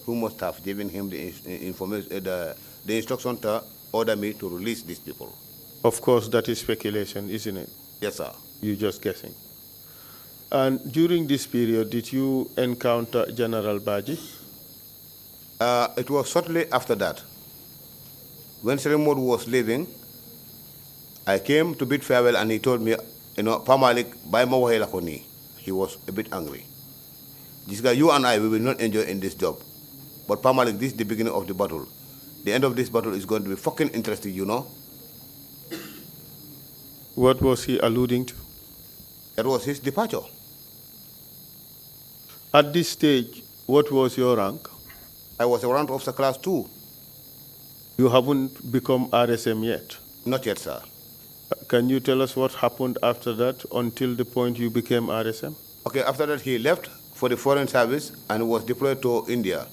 who must have given him the information, the instruction to order me to release these people. Of course, that is speculation, isn't it? Yes, sir. You're just guessing. And during this period, did you encounter General Baji? It was shortly after that. When Selimodo was leaving, I came to bid farewell and he told me, you know, Pa Malick, buy mo wahela ko ni. He was a bit angry. This guy, you and I, we will not enjoy in this job. But Pa Malick, this is the beginning of the battle. The end of this battle is going to be fucking interesting, you know? What was he alluding to? That was his departure. At this stage, what was your rank? I was a warrant officer class 2. You haven't become RSM yet. Not yet, sir. Can you tell us what happened after that until the point you became RSM? Okay, after that he left for the foreign service and was deployed to India.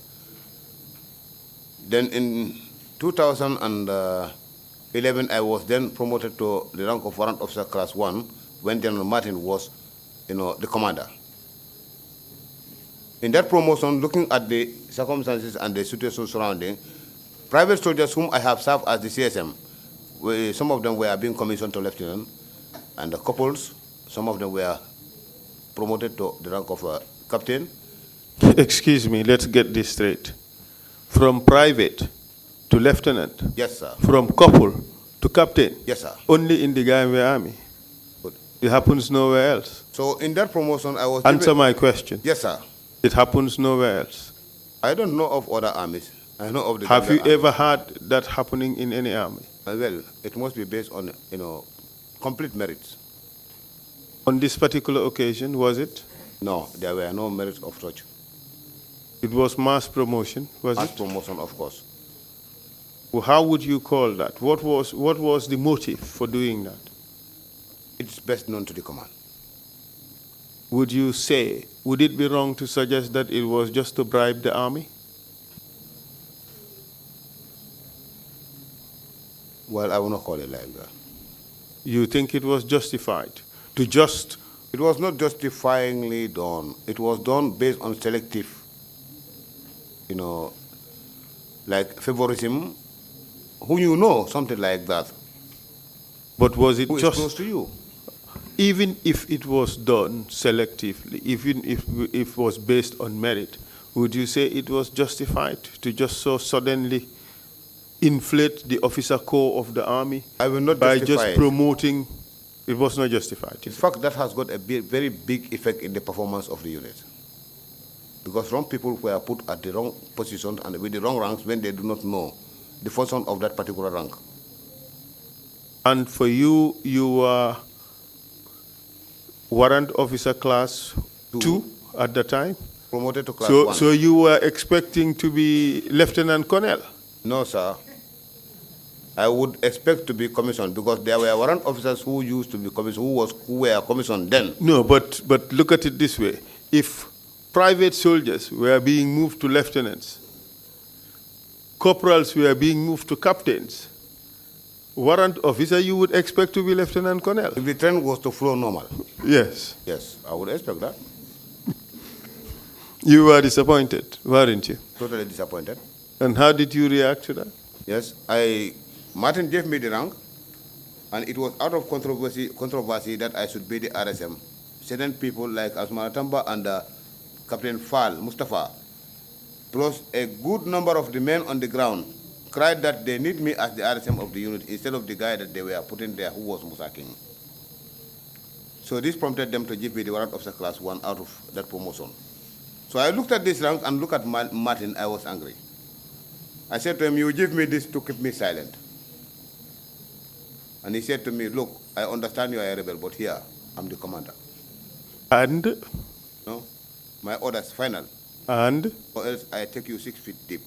Then in 2011, I was then promoted to the rank of warrant officer class 1 when General Martin was, you know, the commander. In that promotion, looking at the circumstances and the situation surrounding, private soldiers whom I have served as the CSM, some of them were being commissioned to lieutenant, and the couples, some of them were promoted to the rank of captain. Excuse me, let's get this straight. From private to lieutenant? Yes, sir. From couple to captain? Yes, sir. Only in the Gambia Army? Good. It happens nowhere else? So in that promotion, I was... Answer my question. Yes, sir. It happens nowhere else? I don't know of other armies. I know of the... Have you ever had that happening in any army? Well, it must be based on, you know, complete merits. On this particular occasion, was it? No, there were no merits of such. It was mass promotion, was it? Mass promotion, of course. Well, how would you call that? What was the motive for doing that? It's best known to the command. Would you say, would it be wrong to suggest that it was just to bribe the army? Well, I will not call it like that. You think it was justified to just... It was not justifyingly done. It was done based on selective, you know, like favoritism. Who you know, something like that. But was it Who just... is close to you? Even if it was done selectively, even if it was based on merit, would you say it was justified to just so suddenly inflate the officer corps of the army? I will not by justify just promoting? It was not justified. In fact, that has got a very big effect in the performance of the unit. Because wrong people were put at the wrong positions and with the wrong ranks when they do not know the function of that particular rank. And for you, you were warrant officer class 2 at the time? Promoted to class 1. So you were expecting to be lieutenant colonel? No, sir. I would expect to be commissioned because there were warrant officers who used to be commissioned, who were commissioned then. No, but look at it this way. If private soldiers were being moved to lieutenants, corporals were being moved to captains, warrant officer you would expect to be lieutenant colonel. If the trend was to flow normal. Yes. Yes, I would expect that. You were disappointed, weren't you? Totally disappointed. And how did you react to that? Yes, Martin gave me the rank, and it was out of controversy that I should be the RSM. Certain people like Asma Tamba and Captain Fal, Mustafa, plus a good number of the men on the ground, cried that they need me as the RSM of the unit instead of the guy that they were putting there who was Musa King. So this prompted them to give me the warrant officer class 1 out of that promotion. So I looked at this rank and looked at Martin, I was angry. I said to him, you give me this to keep me silent. And he said to me, look, I understand you are a rebel, but here, I'm the commander. And? No, my orders final. And? Or else I take you 6 feet deep.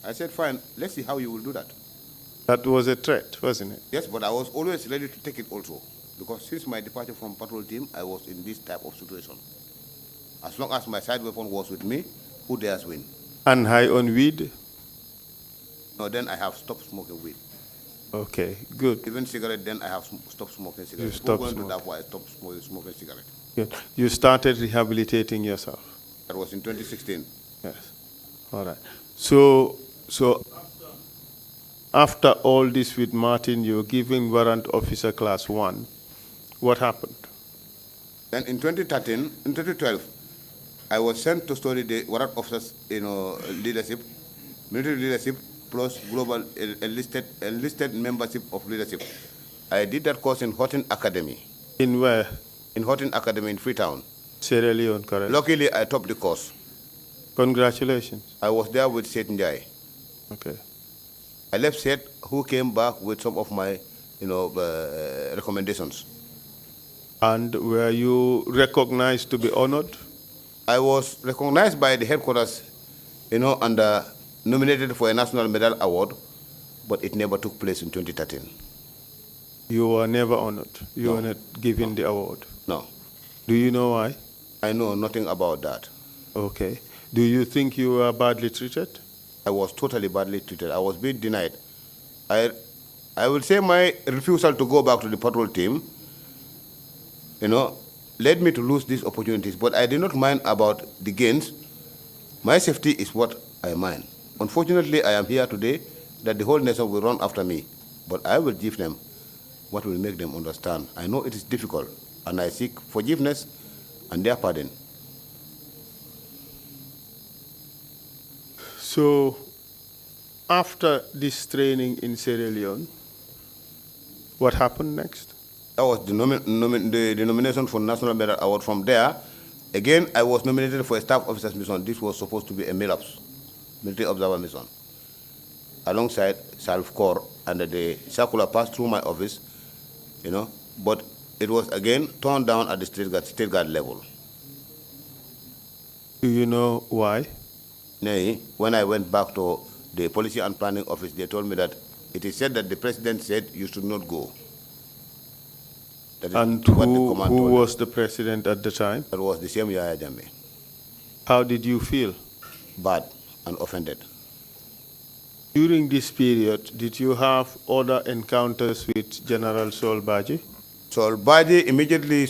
I said, fine, let's see how you will do that. That was a threat, wasn't it? Yes, but I was always ready to take it also. Because since my departure from patrol team, I was in this type of situation. As long as my side weapon was with me, who dares win? And high on weed? No, then I have stopped smoking weed. Okay, good. Even cigarette, then I have stopped smoking cigarette. You stopped smoking. That's why I stopped smoking cigarette. Good. You started rehabilitating yourself? That was in 2016. Yes. All right. So after all this with Martin, you're giving warrant officer class 1. What happened? Then in 2012, I was sent to study the warrant officers, leadership, military leadership, plus global enlisted membership of leadership. I did that course in Houghton Academy. In where? In Houghton Academy in Freetown. Sierra Leone, correct? Luckily, I topped the course. Congratulations. I was there with Seth Njai. Okay. I left Seth, who came back with some of my, recommendations. And were you recognized to be honored? I was recognized by the headquarters, and nominated for a National Medal Award, but it never took place in 2013. You were never honored? You No. were not given the award? No. Do you know why? I know nothing about that. Okay. Do you think you were badly treated? I was totally badly treated. I was being denied. I will say my refusal to go back to the patrol team, led me to lose these opportunities, but I did not mind about the gains. My safety is what I mind. Unfortunately, I am here today that the whole nation will run after me, but I will give them what will make them understand. I know it is difficult, and I seek forgiveness and their pardon. So, after this training in Sierra Leone, what happened next? That was the nomination for National Medal Award. From there, again, I was nominated for a staff officer's mission. This was supposed to be a MILAPS, military observer mission, alongside Salve Corps, and the circular passed through my office, but it was again turned down at the state guard level. Do you know why? Nay, when I went back to the Policy and Planning Office, they told me that it is said that the president said you should not go. That is And what the command who told was the president at the time? That was the same Yahya Jammeh. How did you feel? Bad and offended. During this period, did you have other encounters with General Sol Baji? Sol Baji, immediately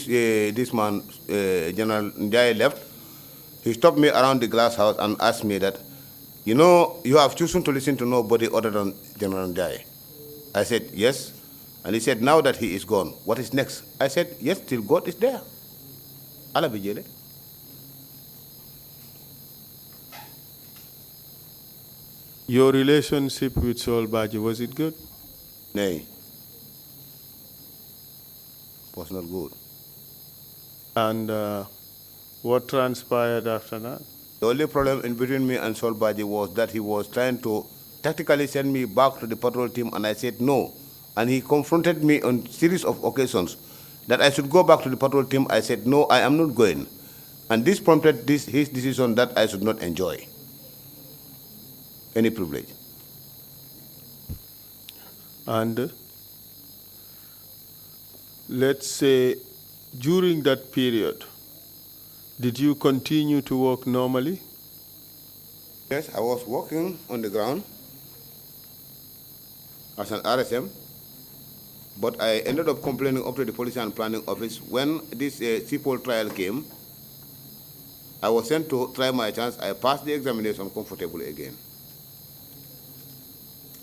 this man, General Njai, left. He stopped me around the glass house and asked me that, you have chosen to listen to nobody other than General Njai. I said, yes. And he said, now that he is gone, what is next? I said, yes, till God is there. Allah be jele. Your relationship with Sol Baji, was it good? Nay. Was not good. And what transpired after that? The only problem in between me and Sol Baji was that he was trying to tactically send me back to the patrol team, and I said no. And he confronted me on a series of occasions that I should go back to the patrol team. I said, no, I am not going. And this prompted his decision that I should not enjoy any privilege. And let's say during that period, did you continue to work normally? Yes, I was working on the ground as an RSM, but I ended up complaining up to the Policy and Planning Office. When this CPOL trial came, I was sent to try my chance. I passed the examination comfortably again.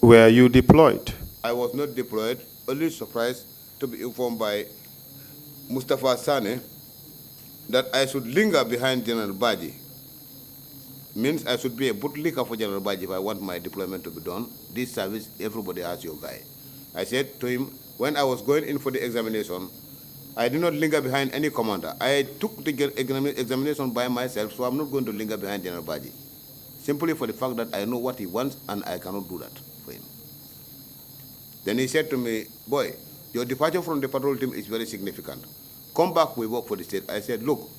Were you deployed? I was not deployed, only surprised to be informed by Mustafa Sane that I should linger behind General Baji. Means I should be a bootlicker for General Baji if I want my deployment to be done. This service, everybody has your guy. I said to him, when I was going in for the examination, I did not linger behind any commander. I took the examination by myself, so I'm not going to linger behind General Baji. Simply for the fact that I know what he wants and I cannot do that for him. Then he said to me, boy, your departure from the patrol team is very significant. Come back, we work for the state. I said, look,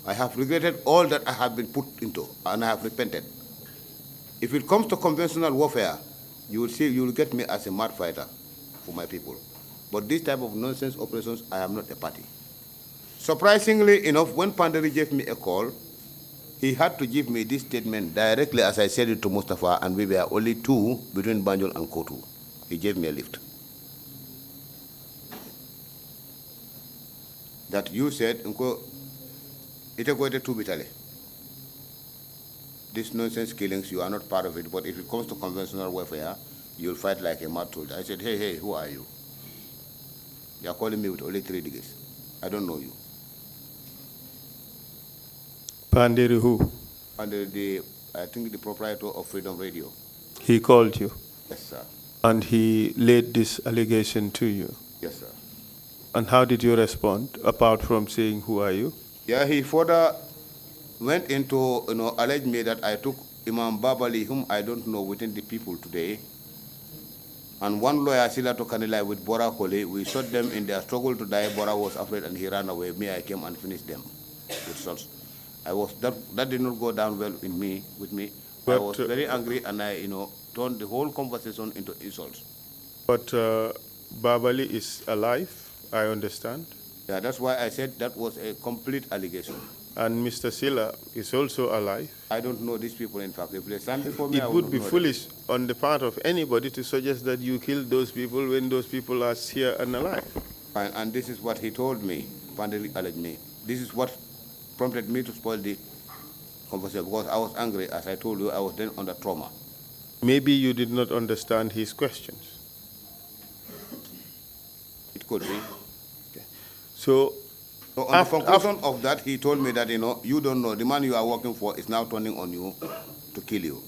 I have regretted all that I have been put into, and I have repented. If it comes to conventional warfare, you will see, you will get me as a mad fighter for my people. But this type of nonsense operations, I am not a party. Surprisingly enough, when Panderi gave me a call, he had to give me this statement directly as I said it to Mustafa, and we were only two between Banjul and Kotu. He gave me a lift. That you said, this nonsense killings, you are not part of it, but if it comes to conventional warfare, you'll fight like a mad soldier. I said, hey, who are you? You're calling me with only 3 degrees. I don't know you. Pandiri who? Pandiri, I think the proprietor of Freedom Radio. He called you? Yes, sir. And he laid this allegation to you? Yes, sir. And how did you respond, apart from saying, who are you? Yeah, he further went into, allege me that I took Imam Babali, whom I don't know within the people today, and one lawyer, Silato Kanilai, with Bora Kole. We shot them in their struggle to die. Bora was afraid and he ran away. Me, I came and finished them with shots. That did not go down well with me. But I was very angry, and I, turned the whole conversation into insults. But Babali is alive, I understand. Yeah, that's why I said that was a complete allegation. And Mr. Silla is also alive. I don't know these people, in fact. If they stand before me, it would be foolish on the part of anybody to suggest that you killed those people when those people are here and alive. And this is what he told me, Pandeli alleged me. This is what prompted me to spoil the conversation, because I was angry. As I told you, I was then under trauma. Maybe you did not understand his questions. It could be. Okay. So on the conclusion of that, he told me that, you don't know, the man you are working for is now turning on you to kill you.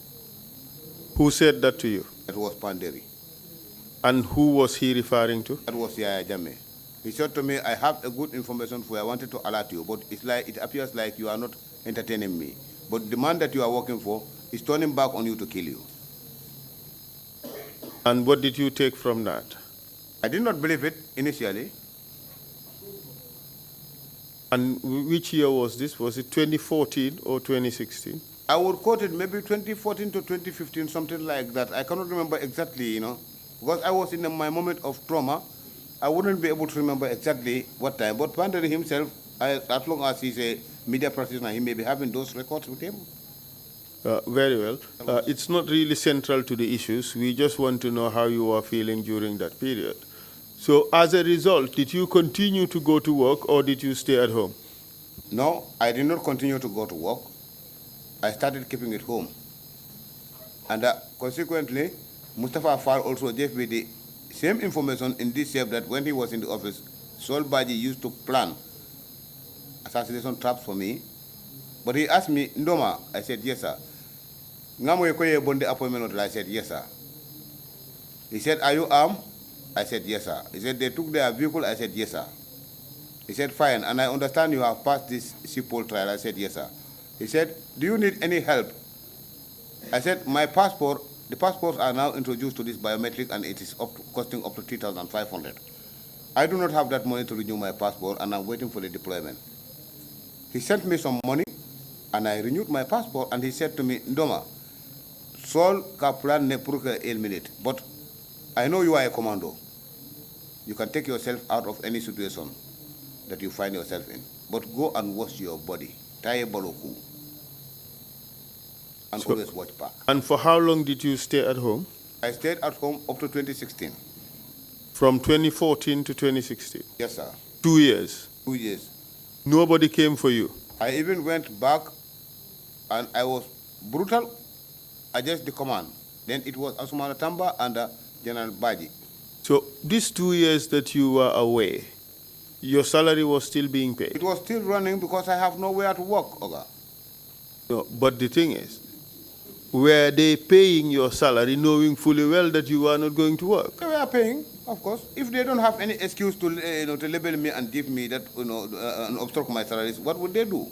Who said that to you? That was Panderi. And who was he referring to? That was Yaya Jame. He said to me, I have a good information for you. I wanted to alert you, but it appears like you are not entertaining me. But the man that you are working for is turning back on you to kill you. And what did you take from that? I did not believe it initially. And which year was this? Was it 2014 or 2016? I would quote it maybe 2014 to 2015, something like that. I cannot remember exactly, because I was in my moment of trauma. I wouldn't be able to remember exactly what time. But Panderi himself, as long as he's a media practitioner, he may be having those records with him. Very well. It's not really central to the issues. We just want to know how you were feeling during that period. So as a result, did you continue to go to work or did you stay at home? No, I did not continue to go to work. I started keeping it home. And consequently, Mustafa Fall also gave me the same information in this shape that when he was in the office, Sol Baji used to plan assassination traps for me. But he asked me, Ndoma, I said, yes, sir. Ngamo yekoye bonde appointment, I said, yes, sir. He said, are you armed? I said, yes, sir. He said, they took their vehicle? I said, yes, sir. He said, fine, and I understand you have passed this CPOL trial. I said, yes, sir. He said, do you need any help? I said, my passport, the passports are now introduced to this biometric, and it is costing up to 3,500. I do not have that money to renew my passport, and I'm waiting for the deployment. He sent me some money, and I renewed my passport, and he said to me, Ndoma, Sol ka plan ne pour que 1 minute, but I know you are a commando. You can take yourself out of any situation that you find yourself in. But go and wash your body. Taye baloku. And always watch back. And for how long did you stay at home? I stayed at home up to 2016. From 2014 to 2016? Yes, sir. 2 years? 2 years. Nobody came for you? I even went back and I was brutal against the command. Then it was Asumana Tamba and General Baji. So these 2 years that you were away, your salary was still being paid? It was still running because I have nowhere to work, Oga. No, but the thing is, were they paying your salary knowing fully well that you were not going to work? They were paying, of course. If they don't have any excuse to, to label me and give me that, and obstruct my salaries, what would they do?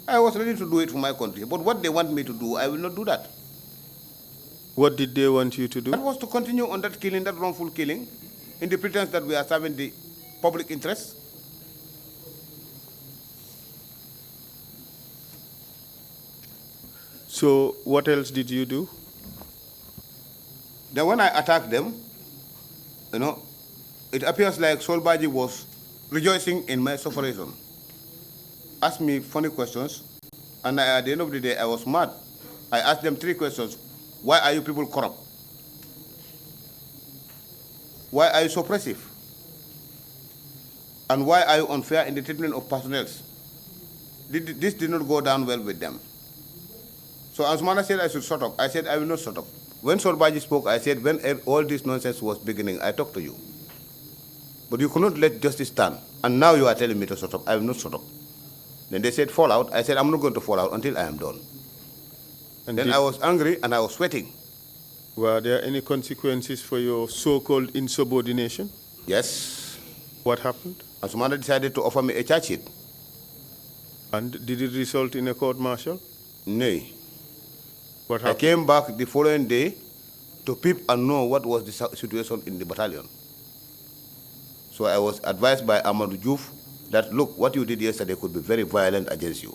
I was ready to do it for my country, but what they want me to do, I will not do that. What did they want you to do? That was to continue on that killing, that wrongful killing, in the pretense that we are serving the public interest. So what else did you do? Then when I attacked them, it appears like Solbaji was rejoicing in my sufferation. Asked me funny questions, and at the end of the day, I was mad. I asked them 3 questions. Why are you people corrupt? Why are you suppressive? And why are you unfair in the treatment of personnel? This did not go down well with them. So Asmana said I should shut up. I said I will not shut up. When Solbaji spoke, I said when all this nonsense was beginning, I talked to you. But you could not let justice stand. And now you are telling me to shut up. I will not shut up. Then they said fall out. I said I'm not going to fall out until I am done. And then I was angry and I was sweating. Were there any consequences for your so-called insubordination? Yes. What happened? Asmana decided to offer me a charge sheet. And did it result in a court-martial? No. What happened? I came back the following day to peep and know what was the situation in the battalion. So I was advised by Amadou Diouf that, look, what you did yesterday could be very violent against you.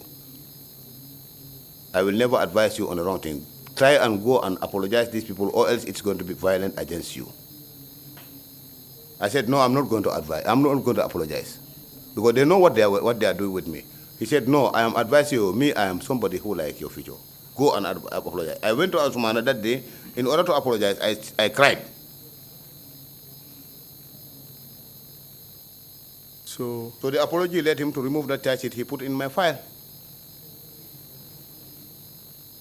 I will never advise you on the wrong thing. Try and go and apologize to these people, or else it's going to be violent against you. I said, no, I'm not going to advise. I'm not going to apologize. Because they know what they are doing with me. He said, no, I am advising you. Me, I am somebody who like your future. Go and apologize. I went to Asumana that day. In order to apologize, I cried. So the apology led him to remove that charge sheet he put in my file.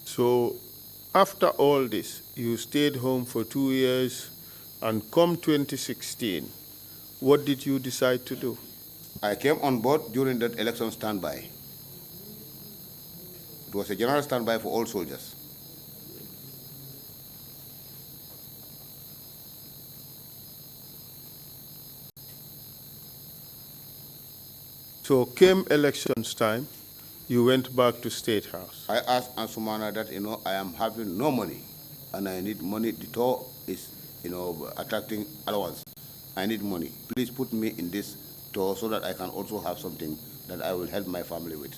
So after all this, you stayed home for 2 years, and come 2016, what did you decide to do? I came on board during that election standby. It was a general standby for all soldiers. So came elections time, you went back to State House. I asked Ansumana that, I am having no money and I need money. The tour is, attracting allowance. I need money. Please put me in this tour so that I can also have something that I will help my family with.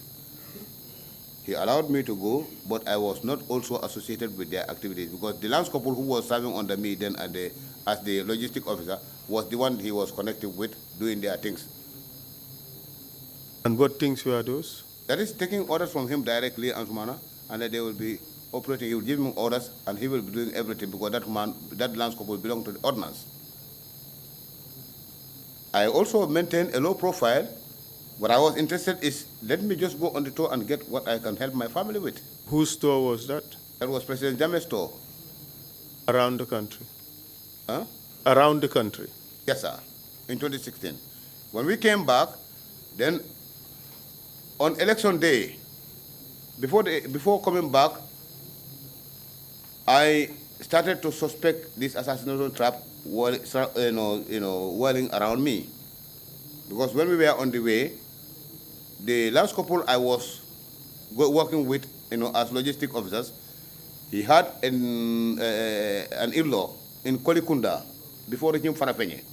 He allowed me to go, but I was not also associated with their activities because the lance corporal who was serving under me then as the logistic officer was the one he was connected with doing their things. And what things were those? That is taking orders from him directly, Ansumana, and that they will be operating. He will give him orders, and he will be doing everything because that lance corporal will belong to the ordnance. I also maintained a low profile. What I was interested is, let me just go on the tour and get what I can help my family with. Whose store was that? That was President Jammeh's store. Around the country? Huh? Around the country? Yes, sir, in 2016. When we came back, then on election day, before coming back, I started to suspect this assassination trap whirling around me. Because when we were on the way, the last couple I was working with, as logistic officers, he had an in-law in Kolikunda before reaching Farafenye.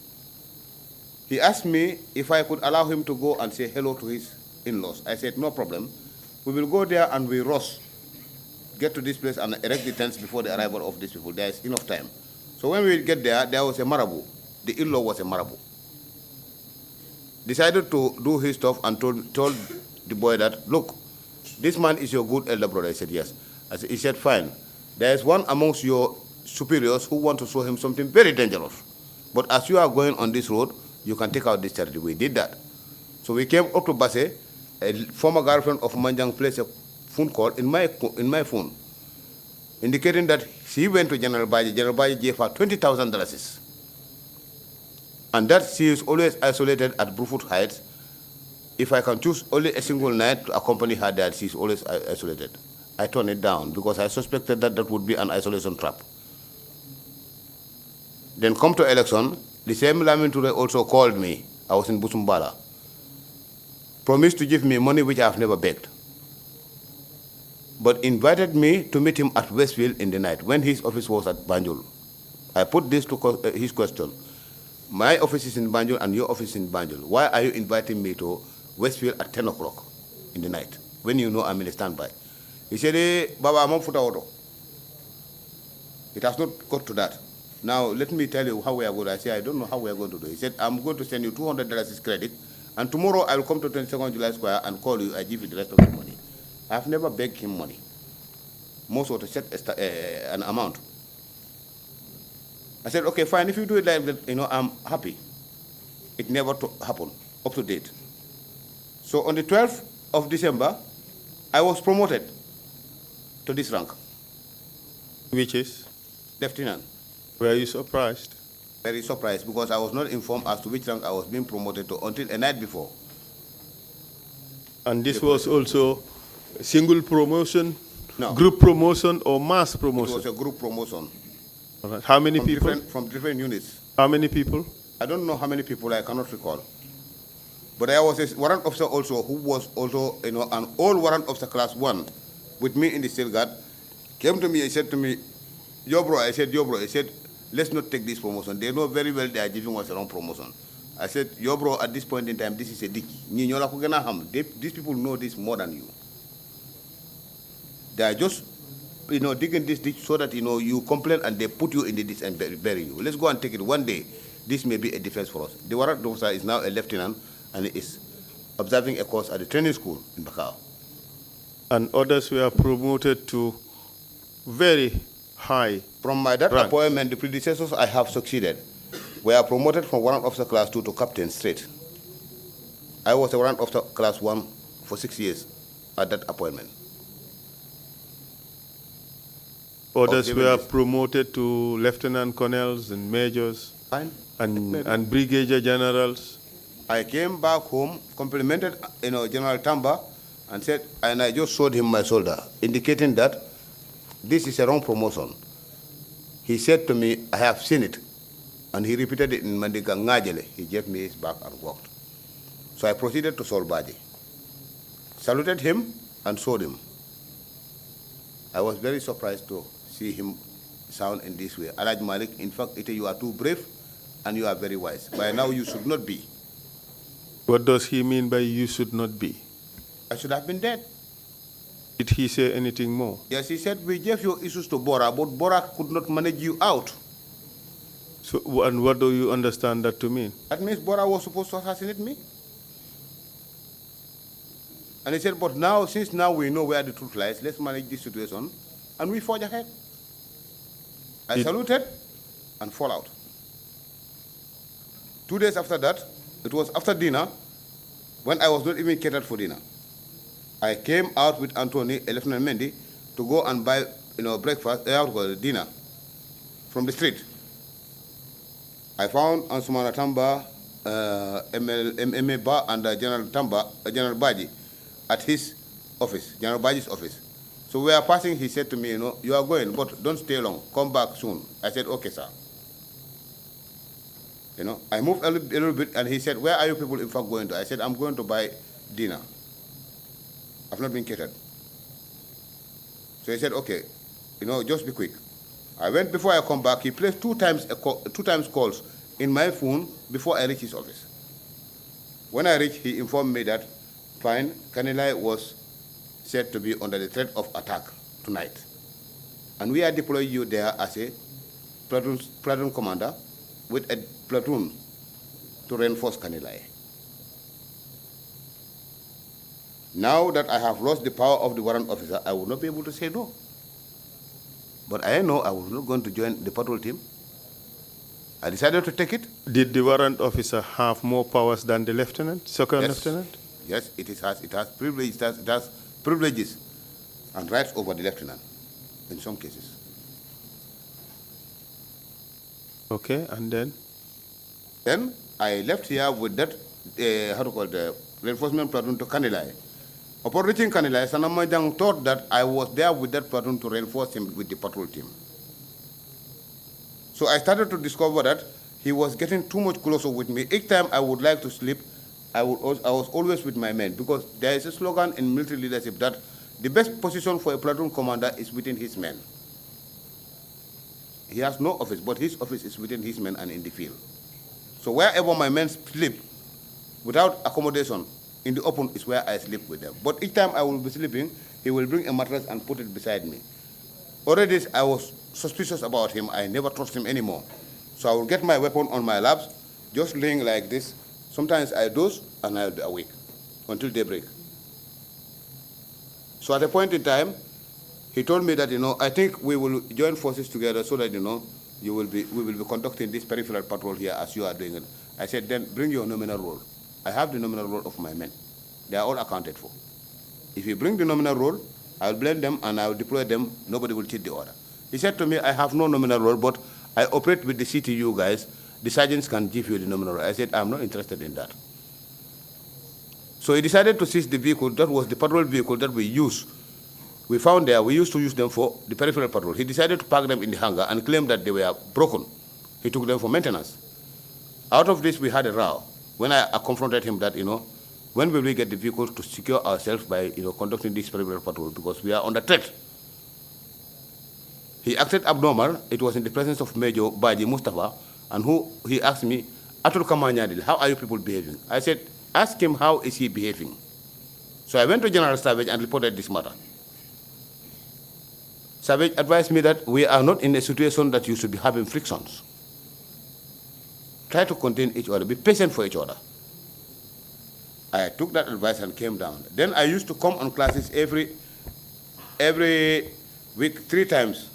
He asked me if I could allow him to go and say hello to his in-laws. I said, no problem. We will go there and we rush, get to this place and erect the tents before the arrival of these people. There is enough time. So when we get there, there was a marabout. The in-law was a marabout. Decided to do his stuff and told the boy that, look, this man is your good elder brother. I said, yes. He said, fine. There is one amongst your superiors who want to show him something very dangerous. But as you are going on this road, you can take out this charity. We did that. So we came up to Basse. A former girlfriend of Manjang placed a phone call in my phone, indicating that she went to General Baji. General Baji gave her $20,000. And that she is always isolated at Brufut Heights. If I can choose only a single night to accompany her there, she's always isolated. I turned it down because I suspected that that would be an isolation trap. Then come to election, the same Lamin Ture also called me. I was in Busumbala. Promised to give me money which I have never begged. But invited me to meet him at Westfield in the night when his office was at Banjul. I put this to his question. My office is in Banjul and your office is in Banjul. Why are you inviting me to Westfield at 10 o'clock in the night when you know I'm in a standby? He said, hey, Baba, I'm on foot auto. It has not got to that. Now, let me tell you how we are going. I said, I don't know how we are going to do it. He said, I'm going to send you $200 credit, and tomorrow I will come to 22nd July Square and call you. I give you the rest of the money. I have never begged him money. Most of the set an amount. I said, okay, fine. If you do it like that, I'm happy. It never happened, up to date. So on the 12th of December, I was promoted to this rank. Which is? Lieutenant. Were you surprised? Very surprised because I was not informed as to which rank I was being promoted to until a night before. And this was also a single promotion, no. Group promotion, or mass promotion? It was a group promotion. All right. How many people? From different units. How many people? I don't know how many people, I cannot recall. But there was a warrant officer also who was also, an old warrant officer class 1 with me in the steel guard, came to me and said to me, yo bro, I said, yo bro, I said, let's not take this promotion. They know very well they are giving us the wrong promotion. I said, yo bro, at this point in time, this is a dick. These people know this more than you. They are just, digging this ditch so that, you complain and they put you in the ditch and bury you. Let's go and take it. One day, this may be a defense for us. The warrant officer is now a lieutenant and is observing a course at the training school in Bakau. And others were promoted to very high. From that appointment, the predecessors I have succeeded were promoted from warrant officer class 2 to captain straight. I was a warrant officer class 1 for 6 years at that appointment. Others were promoted to lieutenant colonels and majors. Fine. And brigadier generals. I came back home, complimented General Tamba, and I just showed him my shoulder, indicating that this is a wrong promotion. He said to me, I have seen it. And he repeated it in Mandiga Ngajele. He gave me his back and walked. So I proceeded to Solbaji, saluted him and showed him. I was very surprised to see him sound in this way. Alaj Malick, in fact, you are too brave and you are very wise. By now you should not be. What does he mean by you should not be? I should have been dead. Did he say anything more? Yes, he said, we gave your issues to Bora, but Bora could not manage you out. So, and what do you understand that to mean? That means Bora was supposed to assassinate me. And he said, but now, since now we know where the truth lies, let's manage this situation, and we forge ahead. I saluted and fall out. 2 days after that, it was after dinner, when I was not even catered for dinner. I came out with Anthony, Lieutenant Mendy, to go and buy, breakfast, dinner from the street. I found Ansumana Tamba, M.A. Ba, and General Baji at his office, General Baji's office. So we are passing, he said to me, you are going, but don't stay long, come back soon. I said, okay, sir. I moved a little bit, and he said, where are you people in fact going to? I said, I'm going to buy dinner. I've not been catered. So he said, okay, just be quick. I went before I come back. He placed two times calls in my phone before I reached his office. When I reached, he informed me that, fine, Kanilai was said to be under the threat of attack tonight. And we are deploying you there as a platoon commander with a platoon to reinforce Kanilai. Now that I have lost the power of the warrant officer, I will not be able to say no. But I know I was not going to join the patrol team. I decided to take it. Did the warrant officer have more powers than the lieutenant, second lieutenant? Yes, it has privileges and rights over the lieutenant in some cases. Okay, and then? Then I left here with that, the reinforcement platoon to Kanilai. Upon reaching Kanilai, Sanamajang thought that I was there with that platoon to reinforce him with the patrol team. So I started to discover that he was getting too much closer with me. Each time I would like to sleep, I was always with my men, because there is a slogan in military leadership that the best position for a platoon commander is within his men. He has no office, but his office is within his men and in the field. So wherever my men sleep, without accommodation, in the open is where I sleep with them. But each time I will be sleeping, he will bring a mattress and put it beside me. Already I was suspicious about him. I never trust him anymore. So I will get my weapon on my laps, just laying like this. Sometimes I doze and I'll be awake until daybreak. So at a point in time, he told me that, I think we will join forces together so that, we will be conducting this peripheral patrol here as you are doing it. I said, then bring your nominal role. I have the nominal role of my men. They are all accounted for. If you bring the nominal role, I will blend them and I will deploy them. Nobody will cheat the order. He said to me, I have no nominal role, but I operate with the CTU guys. The sergeants can give you the nominal role. I said, I'm not interested in that. So he decided to seize the vehicle. That was the patrol vehicle that we used. We found there, we used to use them for the peripheral patrol. He decided to park them in the hangar and claimed that they were broken. He took them for maintenance. Out of this, we had a row. When I confronted him that, when will we get the vehicles to secure ourselves by, conducting this peripheral patrol, because we are under threat. He acted abnormal. It was in the presence of Major Baji Mustafa, and he asked me, Atul Kamanyadil, how are you people behaving? I said, ask him how is he behaving. So I went to General Savage and reported this matter. Savage advised me that we are not in a situation that you should be having frictions. Try to contain each other, be patient for each other. I took that advice and came down. Then I used to come on classes every week, 3 times.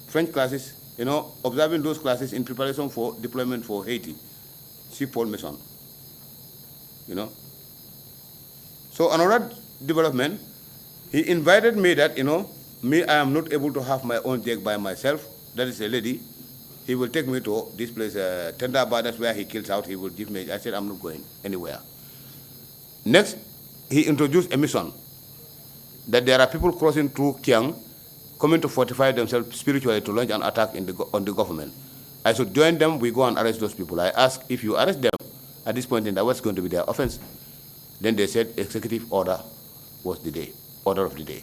French classes, observing those classes in preparation for deployment for Haiti. See Paul Mason. So another development, he invited me that, I am not able to have my own jet by myself. That is a lady. He will take me to this place, Tendaba, that's where he kills out. He will give me. I said, I'm not going anywhere. Next, he introduced a mission that there are people crossing through Kiang, coming to fortify themselves spiritually to launch an attack on the government. I should join them. We go and arrest those people. I asked, if you arrest them at this point in time, what's going to be their offense? Then they said executive order was order of the day.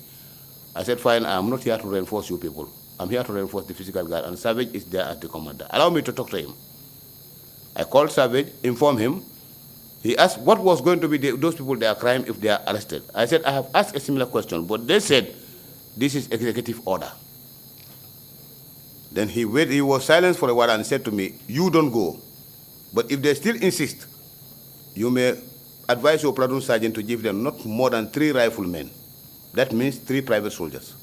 I said, fine, I'm not here to reinforce you people. I'm here to reinforce the physical guard, and Savage is there as the commander. Allow me to talk to him. I called Savage, informed him. He asked what was going to be those people, their crime if they are arrested. I said, I have asked a similar question, but they said, this is executive order. Then he was silent for a while and said to me, you don't go. But if they still insist, you may advise your platoon sergeant to give them not more than 3 riflemen. That means 3 private soldiers.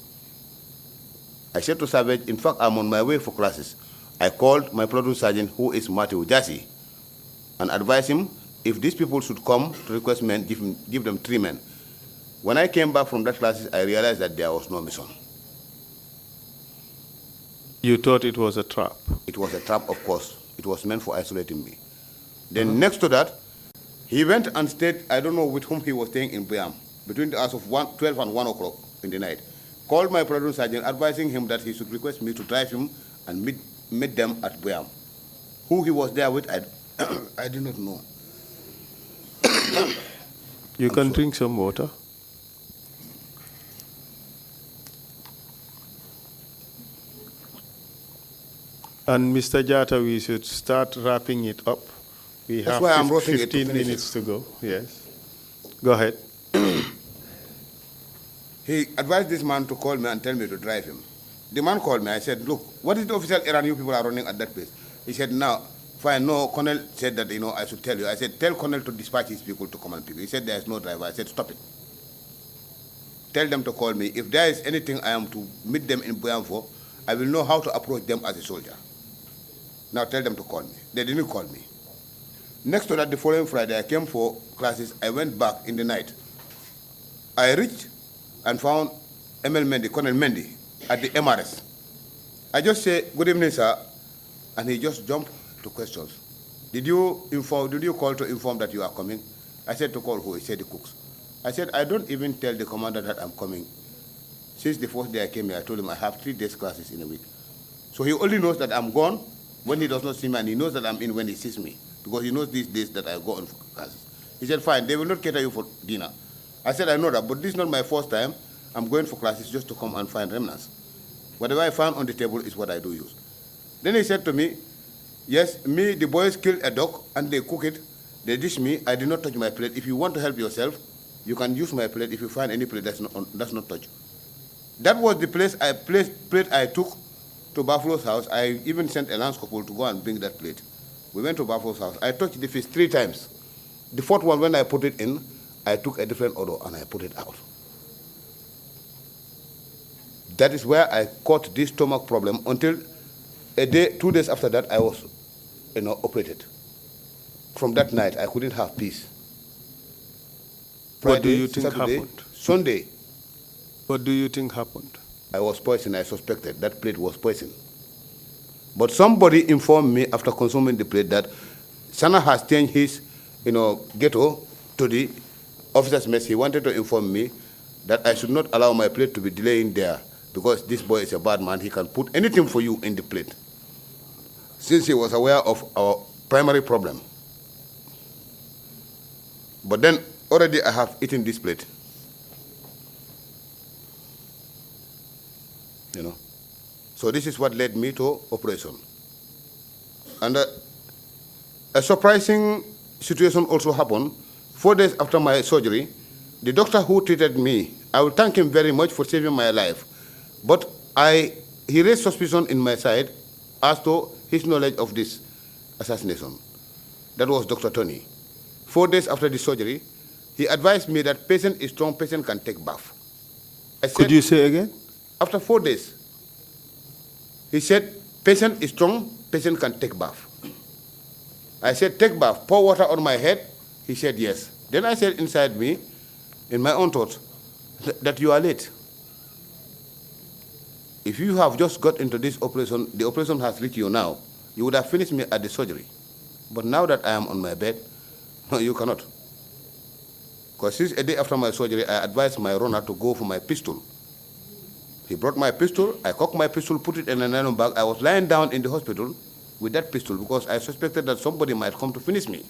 I said to Savage, in fact, I'm on my way for classes. I called my platoon sergeant, who is Matthew Jassy, and advised him, if these people should come to request men, give them 3 men. When I came back from that classes, I realized that there was no mission. You thought it was a trap? It was a trap, of course. It was meant for isolating me. Then next to that, he went and stayed, I don't know with whom he was staying in Buyam, between the hours of 12 and 1 o'clock in the night. Called my platoon sergeant, advising him that he should request me to drive him and meet them at Buyam. Who he was there with, I do not know. You can drink some water. And Mr. Jatta, we should start wrapping it up. We have 15 minutes to go. Yes. Go ahead. He advised this man to call me and tell me to drive him. The man called me. I said, look, what is the official errand you people are running at that place? He said, now, fine, no, Colonel said that, I should tell you. I said, tell Colonel to dispatch his people to come and pick you. He said, there is no driver. I said, stop it. Tell them to call me. If there is anything I am to meet them in Buyamfo, I will know how to approach them as a soldier. Now tell them to call me. They didn't call me. Next to that, the following Friday, I came for classes. I went back in the night. I reached and found ML Mendy, Colonel Mendy, at the MRS. I just say, good evening, sir, and he just jumped to questions. Did you call to inform that you are coming? I said, to call who? He said, the cooks. I said, I don't even tell the commander that I'm coming. Since the first day I came here, I told him I have 3 days classes in a week. So he only knows that I'm gone when he does not see me, and he knows that I'm in when he sees me, because he knows these days that I go on for classes. He said, fine, they will not cater you for dinner. I said, I know that, but this is not my first time. I'm going for classes just to come and find remnants. Whatever I found on the table is what I do use. Then he said to me, yes, the boys killed a dog and they cook it. They dish me. I did not touch my plate. If you want to help yourself, you can use my plate if you find any plate that's not touched. That was the plate I took to Buffalo's house. I even sent a lance corporal to go and bring that plate. We went to Buffalo's house. I touched the fish 3 times. The 4th one, when I put it in, I took a different odor and I put it out. That is where I caught this stomach problem until 2 days after that, I was, operated. From that night, I couldn't have peace. What do you think happened? Sunday. What do you think happened? I was poisoned. I suspected that plate was poisoned. But somebody informed me after consuming the plate that Sana has changed his, ghetto to the officer's mess. He wanted to inform me that I should not allow my plate to be delaying there, because this boy is a bad man. He can put anything for you in the plate. Since he was aware of our primary problem. But then already I have eaten this plate. So this is what led me to operation. And a surprising situation also happened. 4 days after my surgery, the doctor who treated me, I will thank him very much for saving my life. But he raised suspicion in my side as to his knowledge of this assassination. That was Dr. Tony. 4 days after the surgery, he advised me that patient is strong, patient can take bath. Could you say again? After 4 days, he said, patient is strong, patient can take bath. I said, take bath, pour water on my head. He said, yes. Then I said inside me, in my own thoughts, that you are late. If you have just got into this operation, the operation has reached you now, you would have finished me at the surgery. But now that I am on my bed, no, you cannot. Because since a day after my surgery, I advised my runner to go for my pistol. He brought my pistol, I cocked my pistol, put it in a nylon bag. I was lying down in the hospital with that pistol because I suspected that somebody might come to finish me.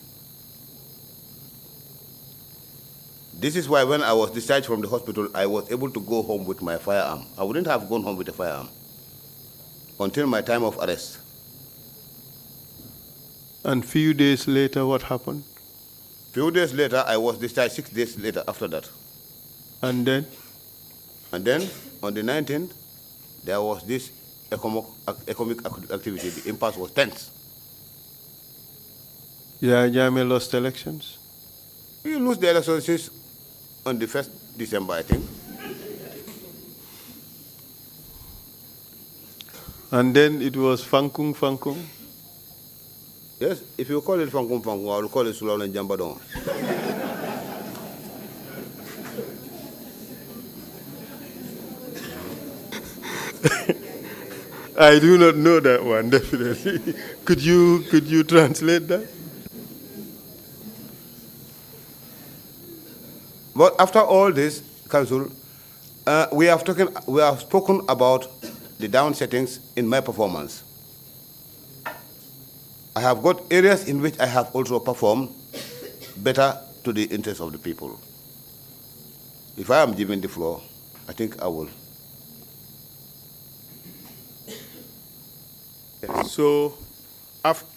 This is why when I was discharged from the hospital, I was able to go home with my firearm. I wouldn't have gone home with a firearm until my time of arrest. And few days later, what happened? Few days later, I was discharged 6 days later after that. And then? And then, on the 19th, there was this economic activity. The impasse was tense. Yeah, Jammeh lost elections? We lost the elections on the 1st December, I think. And then it was Fankung Fankung? Yes, if you call it Fankung Fankung, I will call it Sulawesi and Jambadon. I do not know that one, definitely. Could you translate that? But after all this, Council, we have spoken about the down settings in my performance. I have got areas in which I have also performed better to the interest of the people. If I am given the floor, I think I will. So,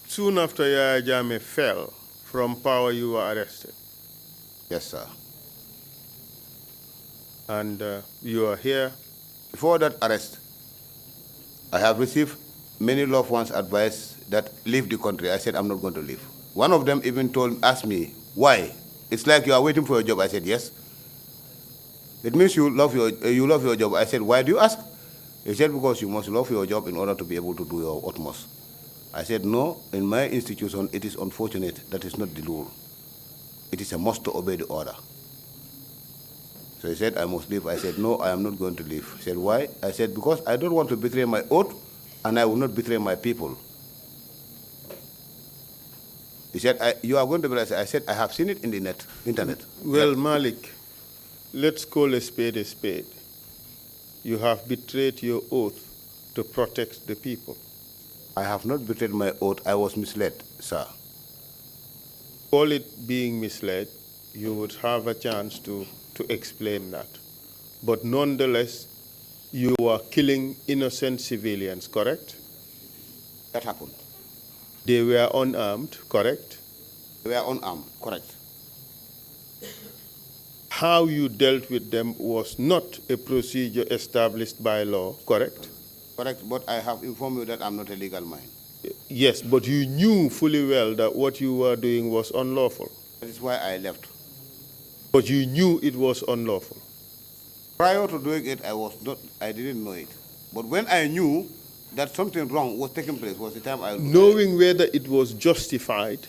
soon after Yahya Jammeh fell from power, you were arrested? Yes, sir. And you are here? Before that arrest, I have received many loved ones' advice that leave the country. I said, I'm not going to leave. One of them even asked me, why? It's like you are waiting for your job. I said, yes. It means you love your job. I said, why do you ask? He said, because you must love your job in order to be able to do your utmost. I said, no, in my institution, it is unfortunate. That is not the rule. It is a must to obey the order. So he said, I must leave. I said, no, I am not going to leave. He said, why? I said, because I don't want to betray my oath, and I will not betray my people. He said, you are going to betray. I said, I have seen it in the internet. Well, Malick, let's call a spade a spade. You have betrayed your oath to protect the people. I have not betrayed my oath. I was misled, sir. Call it being misled, you would have a chance to explain that. But nonetheless, you are killing innocent civilians, correct? That happened. They were unarmed, correct? They were unarmed, correct. How you dealt with them was not a procedure established by law, correct? Correct, but I have informed you that I'm not a legal man. Yes, but you knew fully well that what you were doing was unlawful. That is why I left. But you knew it was unlawful. Prior to doing it, I didn't know it. But when I knew that something wrong was taking place was the time I... Knowing whether it was justified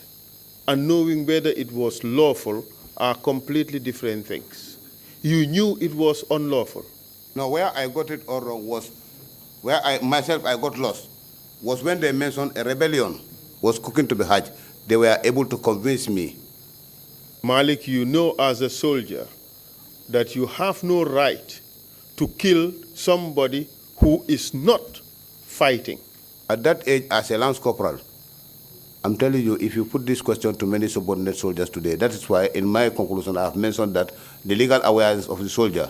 and knowing whether it was lawful are completely different things. You knew it was unlawful. No, where I got it all wrong was, where I got lost, was when they mentioned a rebellion was cooking to be Hajj. They were able to convince me. Malick, you know as a soldier that you have no right to kill somebody who is not fighting. At that age, as a lance corporal, I'm telling you, if you put this question to many subordinate soldiers today, that is why in my conclusion I have mentioned that the legal awareness of the soldier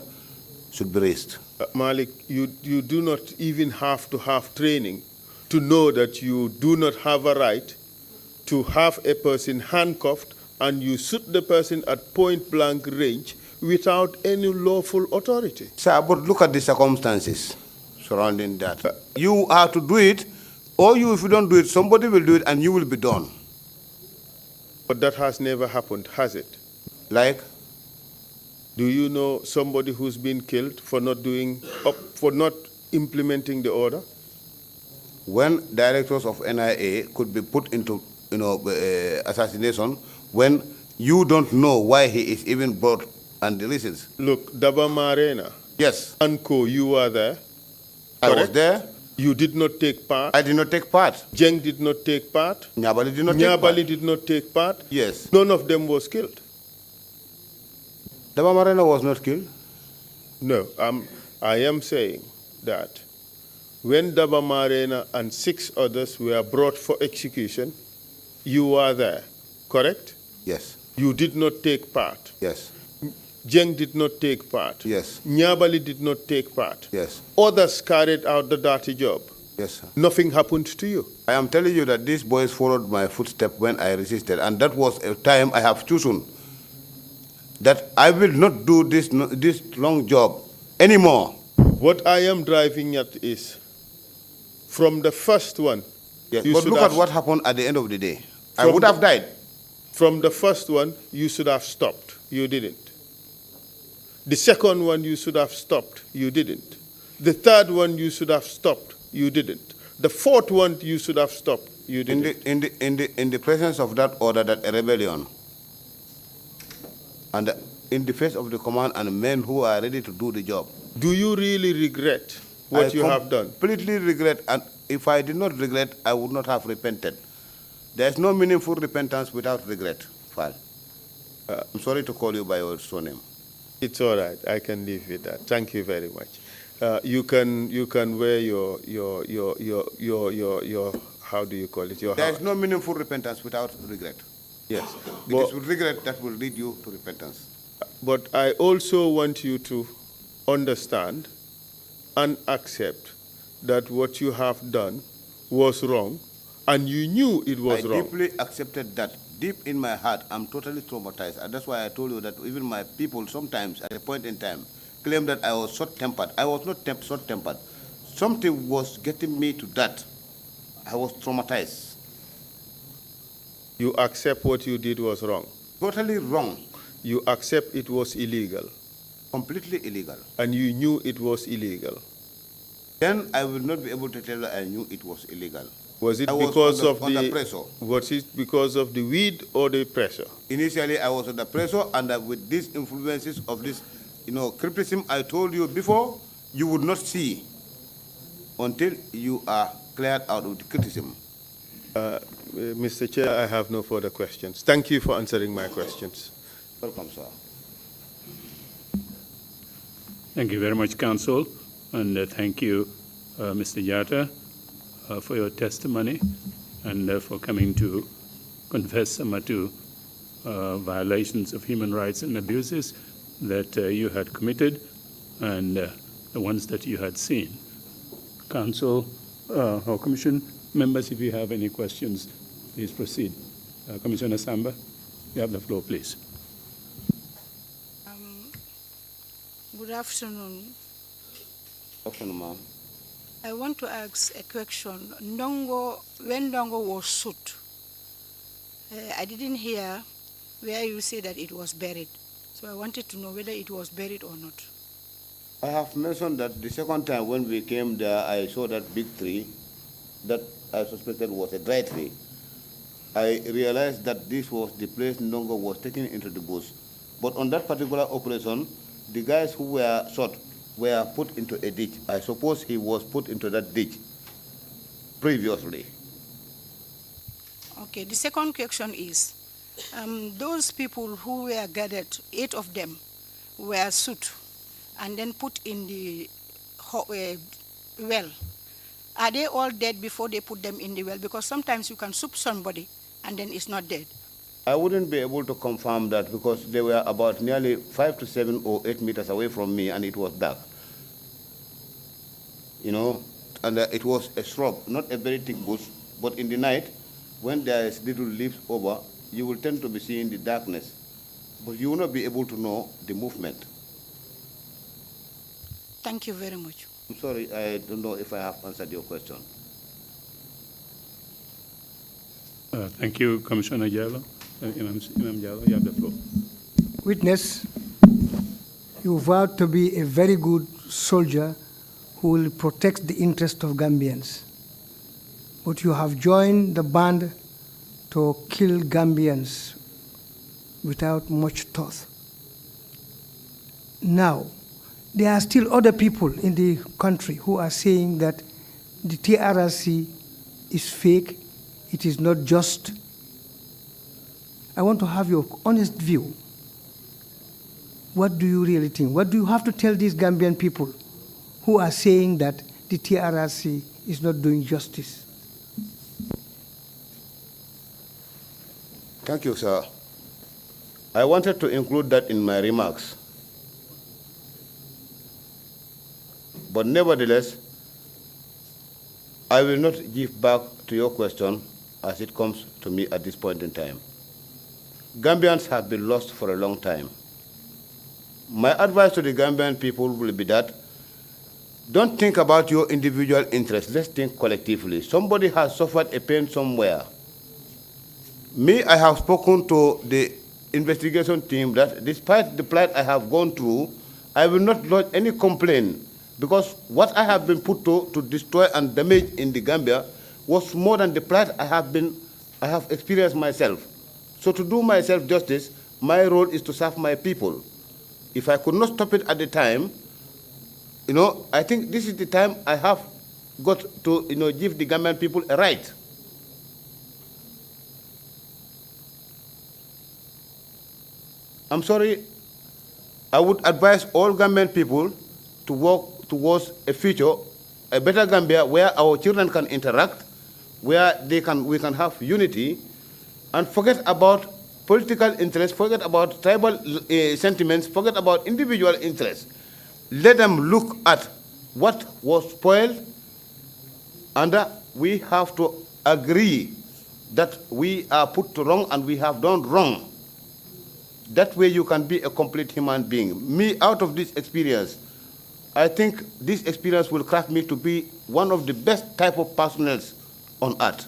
should be raised. Malick, you do not even have to have training to know that you do not have a right to have a person handcuffed and you shoot the person at point-blank range without any lawful authority. Sir, but look at the circumstances surrounding that. You have to do it, or if you don't do it, somebody will do it and you will be done. But that has never happened, has it? Like? Do you know somebody who's been killed for not implementing the order? When directors of NIA could be put into assassination, when you don't know why he is even brought and the reasons. Look, Daba Marena. Yes. Anko, you were there. I was there. You did not take part. I did not take part. Jeng did not take part. Nyabali did not take part. Nyabali did not take part. Yes. None of them was killed. Daba Marena was not killed? No, I am saying that when Daba Marena and 6 others were brought for execution, you were there, correct? Yes. You did not take part. Yes. Jeng did not take part. Yes. Nyabali did not take part. Yes. Others carried out the dirty job. Yes, sir. Nothing happened to you. I am telling you that these boys followed my footsteps when I resisted, and that was a time I have chosen that I will not do this long job anymore. What I am driving at is, from the first one... Yes, but look at what happened at the end of the day. I would have died. From the first one, you should have stopped. You didn't. The second one, you should have stopped. You didn't. The third one, you should have stopped. You didn't. The fourth one, you should have stopped. You didn't. In the presence of that order, that a rebellion, and in the face of the command and men who are ready to do the job. Do you really regret what you have done? Completely regret, and if I did not regret, I would not have repented. There is no meaningful repentance without regret, Fal. I'm sorry to call you by your surname. It's all right. I can live with that. Thank you very much. You can wear your how do you call it? There is no meaningful repentance without regret. Yes. It is with regret that will lead you to repentance. But I also want you to understand and accept that what you have done was wrong, and you knew it was wrong. I deeply accepted that. Deep in my heart, I'm totally traumatized. And that's why I told you that even my people sometimes, at a point in time, claim that I was short-tempered. I was not short-tempered. something was getting me to that. I was traumatized. You accept what you did was wrong. Totally wrong. You accept it was illegal. Completely illegal. And you knew it was illegal. Then I will not be able to tell you I knew it was illegal. Was it because of the weed or the pressure? Initially, I was under pressure, and with these influences of this, criticism I told you before, you would not see until you are cleared out of the criticism. Mr. Chair, I have no further questions. Thank you for answering my questions. Welcome, sir. Thank you very much, Counsel, and thank you, Mr. Jatta, for your testimony and for coming to confess some to violations of human rights and abuses that you had committed and the ones that you had seen. Council or Commission members, if you have any questions, please proceed. Commissioner Samba, you have the floor, please. Good afternoon. Good afternoon, ma'am. I want to ask a question. When Ndongo was shot, I didn't hear where you say that it was buried. So I wanted to know whether it was buried or not. I have mentioned that the second time when we came there, I saw that big tree that I suspected was a dry tree. I realized that this was the place Ndongo was taken into the bush. But on that particular operation, the guys who were shot were put into a ditch. I suppose he was put into that ditch previously. Okay, the second question is, those people who were gathered, 8 of them, were shot and then put in the well. Are they all dead before they put them in the well? Because sometimes you can shoot somebody and then it's not dead. I wouldn't be able to confirm that because they were about nearly 5 to 7 or 8 meters away from me and it was dark. And it was a shrub, not a very thick bush, but in the night, when there is little leaves over, you will tend to be seeing the darkness, but you will not be able to know the movement. Thank you very much. I'm sorry, I don't know if I have answered your question. Thank you, Commissioner Jallo. Imam Jallo, you have the floor. Witness, you vowed to be a very good soldier who will protect the interest of Gambians. But you have joined the band to kill Gambians without much thought. Now, there are still other people in the country who are saying that the TRRC is fake, it is not just. I want to have your honest view. What do you really think? What do you have to tell these Gambian people who are saying that the TRRC is not doing justice? Thank you, sir. I wanted to include that in my remarks. But nevertheless, I will not give back to your question as it comes to me at this point in time. Gambians have been lost for a long time. My advice to the Gambian people will be that don't think about your individual interests. Let's think collectively. Somebody has suffered a pain somewhere. Me, I have spoken to the investigation team that despite the plight I have gone through, I will not lodge any complaint because what I have been put to destroy and damage in the Gambia was more than the plight I have experienced myself. So to do myself justice, my role is to serve my people. If I could not stop it at the time, I think this is the time I have got to, give the Gambian people a right. I'm sorry, I would advise all Gambian people to work towards a future, a better Gambia where our children can interact, where we can have unity, and forget about political interests, forget about tribal sentiments, forget about individual interests. Let them look at what was spoiled, and we have to agree that we are put to wrong and we have done wrong. That way you can be a complete human being. Me, out of this experience, I think this experience will craft me to be one of the best type of personnel on earth.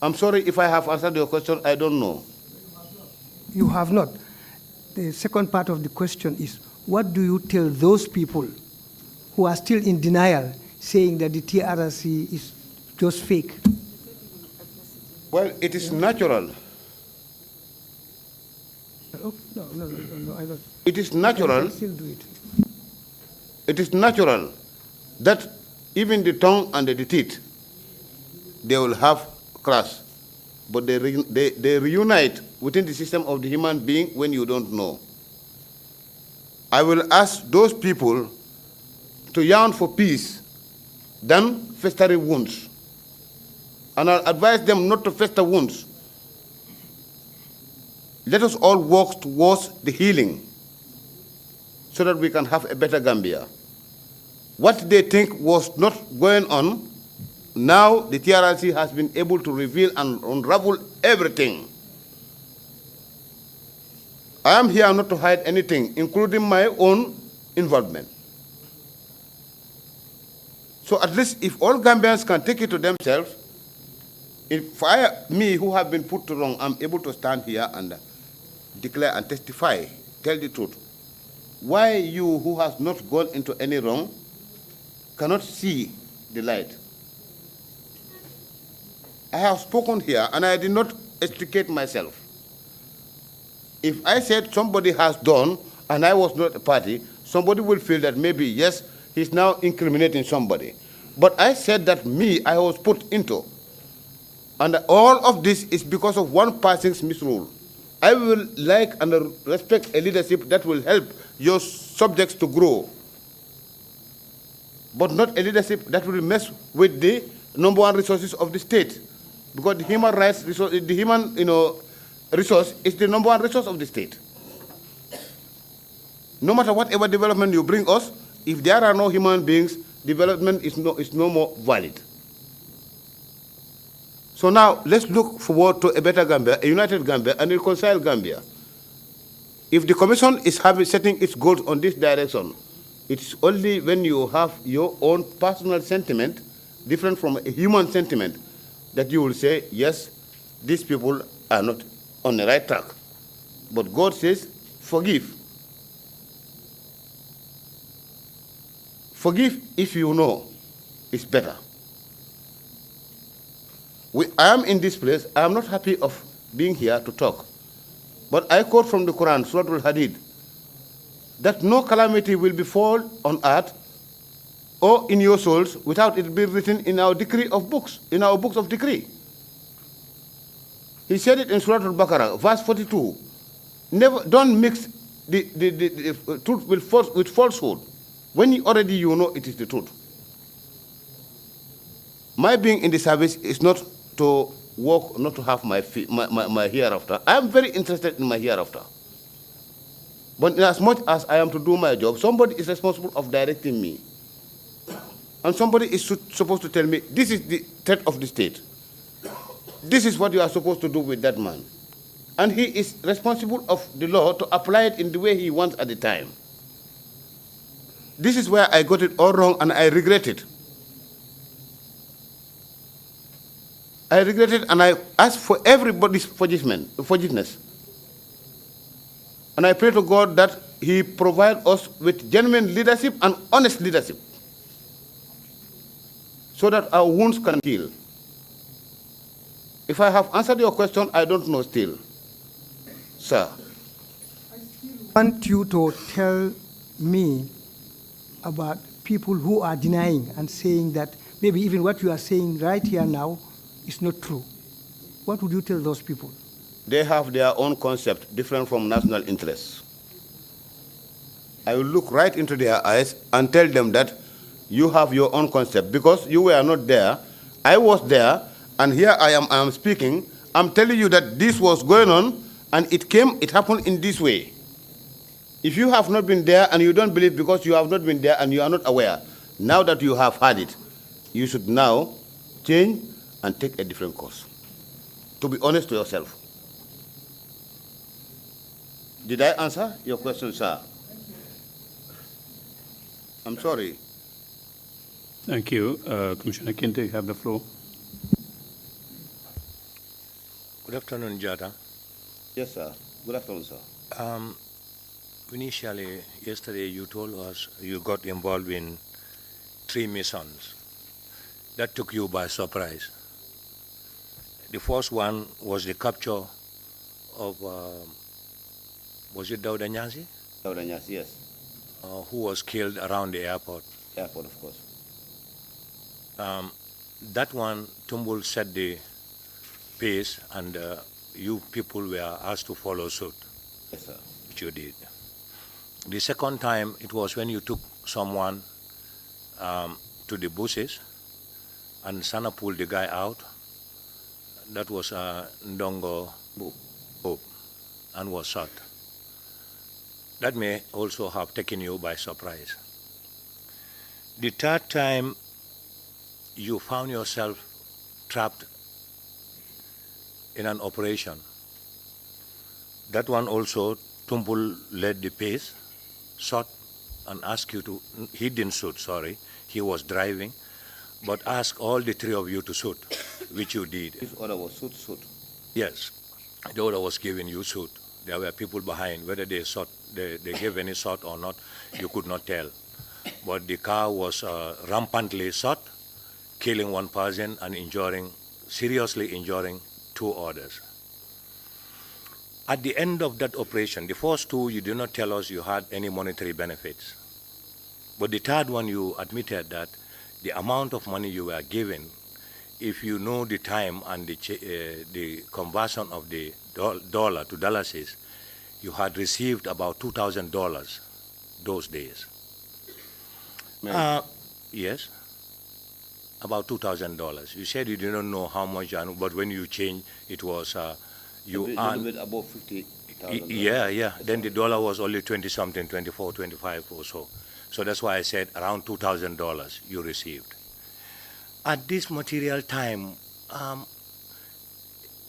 I'm sorry if I have answered your question, I don't know. You have not. The second part of the question is, what do you tell those people who are still in denial, saying that the TRRC is just fake? Well, it is natural. Oh, no, I don't. It is natural. I can still do it. It is natural that even the tongue and the teeth, they will have clash, but they reunite within the system of the human being when you don't know. I will ask those people to yearn for peace than festering wounds. And I'll advise them not to fester wounds. Let us all work towards the healing so that we can have a better Gambia. What they think was not going on, now the TRRC has been able to reveal and unravel everything. I am here not to hide anything, including my own involvement. So at least if all Gambians can take it to themselves, if me who have been put to wrong, I'm able to stand here and declare and testify, tell the truth. Why you who has not gone into any wrong cannot see the light? I have spoken here and I did not extricate myself. If I said somebody has done and I was not a party, somebody will feel that maybe, yes, he's now incriminating somebody. But I said that I was put into. And all of this is because of one person's misrule. I will like and respect a leadership that will help your subjects to grow, but not a leadership that will mess with the number one resources of the state. Because the human rights resource, the human resource is the number one resource of the state. No matter whatever development you bring us, if there are no human beings, development is no more valid. So now let's look forward to a better Gambia, a united Gambia, and a reconciled Gambia. If the Commission is setting its goals on this direction, it's only when you have your own personal sentiment, different from a human sentiment, that you will say, yes, these people are not on the right track. But God says, forgive. Forgive if you know it's better. I am in this place. I am not happy of being here to talk. But I quote from the Quran, Surah Al-Hadid, that no calamity will befall on earth or in your souls without it being written in our decree of books, in our books of decree. He said it in Surah Al-Baqarah, verse 42. Don't mix the truth with falsehood. When already you know it is the truth. My being in the service is not to work, not to have my hereafter. I am very interested in my hereafter. But in as much as I am to do my job, somebody is responsible of directing me. And somebody is supposed to tell me, this is the threat of the state. This is what you are supposed to do with that man. And he is responsible of the law to apply it in the way he wants at the time. This is where I got it all wrong and I regret it. I regret it and I ask for everybody's forgiveness. And I pray to God that He provide us with genuine leadership and honest leadership so that our wounds can heal. If I have answered your question, I don't know still. Sir. I want you to tell me about people who are denying and saying that maybe even what you are saying right here now is not true. What would you tell those people? They have their own concept, different from national interests. I will look right into their eyes and tell them that you have your own concept because you were not there. I was there, and here I am speaking. I'm telling you that this was going on, and it happened in this way. If you have not been there and you don't believe because you have not been there and you are not aware, now that you have had it, you should now change and take a different course. To be honest to yourself. Did I answer your question, sir? I'm sorry. Thank you. Commissioner Kinte, you have the floor. Good afternoon, Jatta. Yes, sir. Good afternoon, sir. Initially, yesterday you told us you got involved in 3 missions. That took you by surprise. The first one was the capture of, was it Dauda Nyasi? Dauda Nyasi, yes. Who was killed around the airport. Airport, of course. That one, Tumbul set the pace, and you people were asked to follow suit. Yes, sir. Which you did. The second time, it was when you took someone to the bushes, and Sana pulled the guy out. That was Ndongo Bob, and was shot. That may also have taken you by surprise. The third time, you found yourself trapped in an operation. That one also, Tumbul led the pace, shot, and asked you to, he didn't shoot, sorry, he was driving, but asked all the 3 of you to shoot, which you did. His order was shoot. Yes, the order was given you shoot. There were people behind, whether they shot, they gave any shot or not, you could not tell. But the car was rampantly shot, killing 1 person and seriously injuring 2 others. At the end of that operation, the first 2, you did not tell us you had any monetary benefits. But the third one, you admitted that the amount of money you were given, if you know the time and the conversion of the dollar to dollars, you had received about $2,000 those days. Yes, about $2,000. You said you didn't know how much, but when you changed, it was you earned above 50,000. Yeah. Then the dollar was only 20-something, 24, 25 or so. So that's why I said around $2,000 you received. At this material time,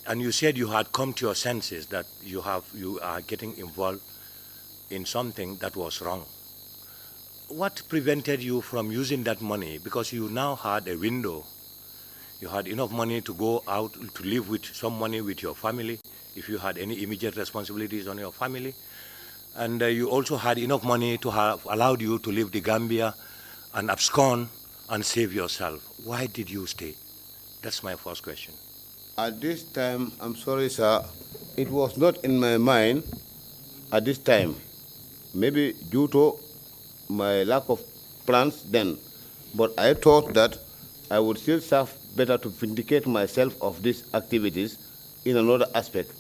and you said you had come to your senses that you are getting involved in something that was wrong. What prevented you from using that money? Because you now had a window. You had enough money to go out to live with some money with your family, if you had any immediate responsibilities on your family. And you also had enough money to have allowed you to leave the Gambia and abscond and save yourself. Why did you stay? That's my first question. At this time, I'm sorry, sir, it was not in my mind at this time. Maybe due to my lack of plans then. But I thought that I would still serve better to vindicate myself of these activities in another aspect.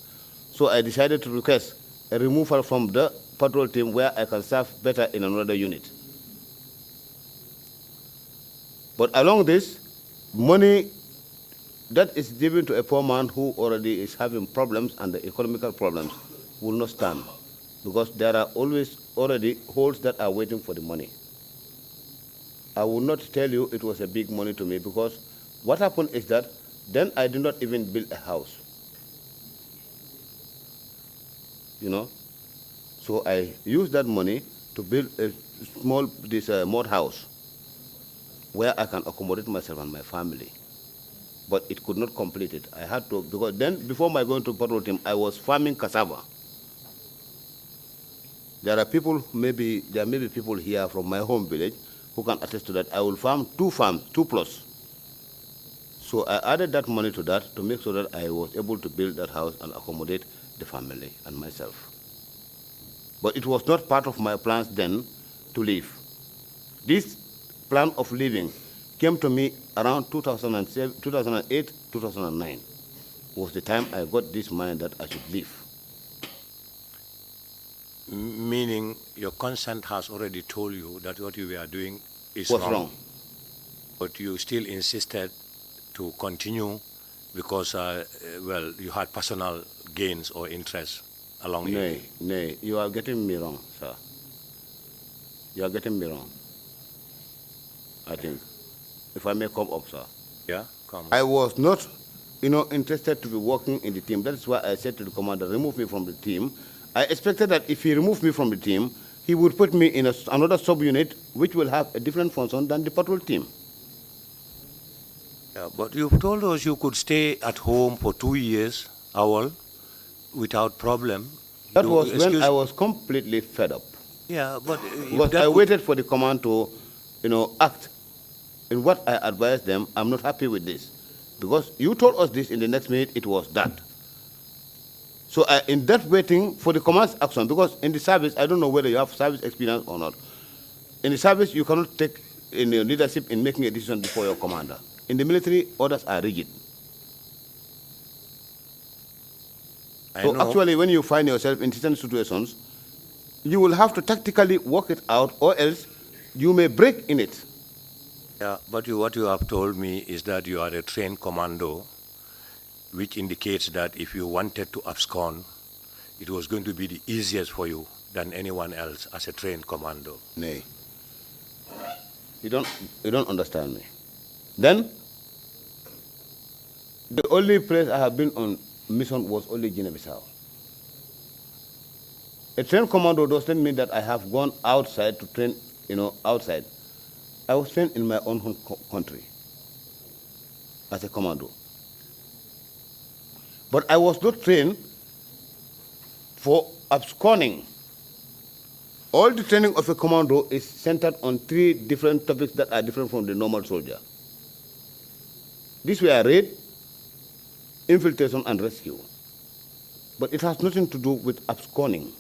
So I decided to request a removal from the patrol team where I can serve better in another unit. But along this, money that is given to a poor man who already is having problems and the economical problems will not stand, because there are always already holes that are waiting for the money. I will not tell you it was a big money to me, because what happened is that then I did not even build a house. So I used that money to build a small mud house where I can accommodate myself and my family. But it could not complete it. I had to, because then before my going to patrol team, I was farming cassava. There may be people here from my home village who can attest to that. I will farm 2 farms, 2+. So I added that money to that to make sure that I was able to build that house and accommodate the family and myself. But it was not part of my plans then to leave. This plan of leaving came to me around 2008, 2009 was the time I got this money that I should leave. Meaning your consent has already told you that what you were doing is wrong. But you still insisted to continue because, you had personal gains or interests along it. Nay, you are getting me wrong, sir. You are getting me wrong, I think. If I may come up, sir. Yeah, come. I was not, interested to be working in the team. That is why I said to the commander, remove me from the team. I expected that if he removed me from the team, he would put me in another subunit which will have a different function than the patrol team. Yeah, but you've told us you could stay at home for 2 years, Awal, without problem. That was when I was completely fed up. Yeah, but because I waited for the command to, act in what I advised them. I'm not happy with this. Because you told us this, in the next minute it was that. So in that waiting for the command's action, because in the service, I don't know whether you have service experience or not. In the service, you cannot take leadership in making a decision before your commander. In the military, orders are rigid. So actually, when you find yourself in certain situations, you will have to tactically work it out, or else you may break in it. Yeah, but what you have told me is that you are a trained commando, which indicates that if you wanted to abscond, it was going to be the easiest for you than anyone else as a trained commando. Nay. You don't understand me. Then, the only place I have been on mission was only Guinea-Bissau. A trained commando doesn't mean that I have gone outside to train, outside. I was trained in my own country as a commando. But I was not trained for absconding. All the training of a commando is centered on 3 different topics that are different from the normal soldier. These were raid, infiltration, and rescue. But it has nothing to do with absconding.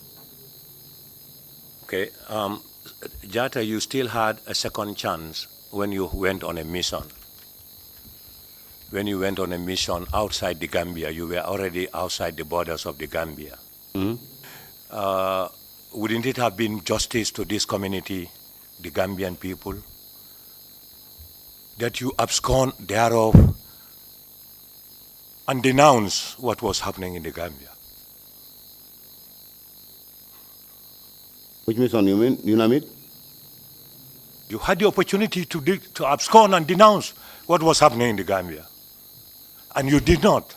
Okay, Jatta, you still had a second chance when you went on a mission. When you went on a mission outside the Gambia, you were already outside the borders of the Gambia. Mm-hmm. Wouldn't it have been justice to this community, the Gambian people, that you abscond thereof and denounce what was happening in the Gambia? Which mission you mean, UNAMID? You had the opportunity to abscond and denounce what was happening in the Gambia, and you did not.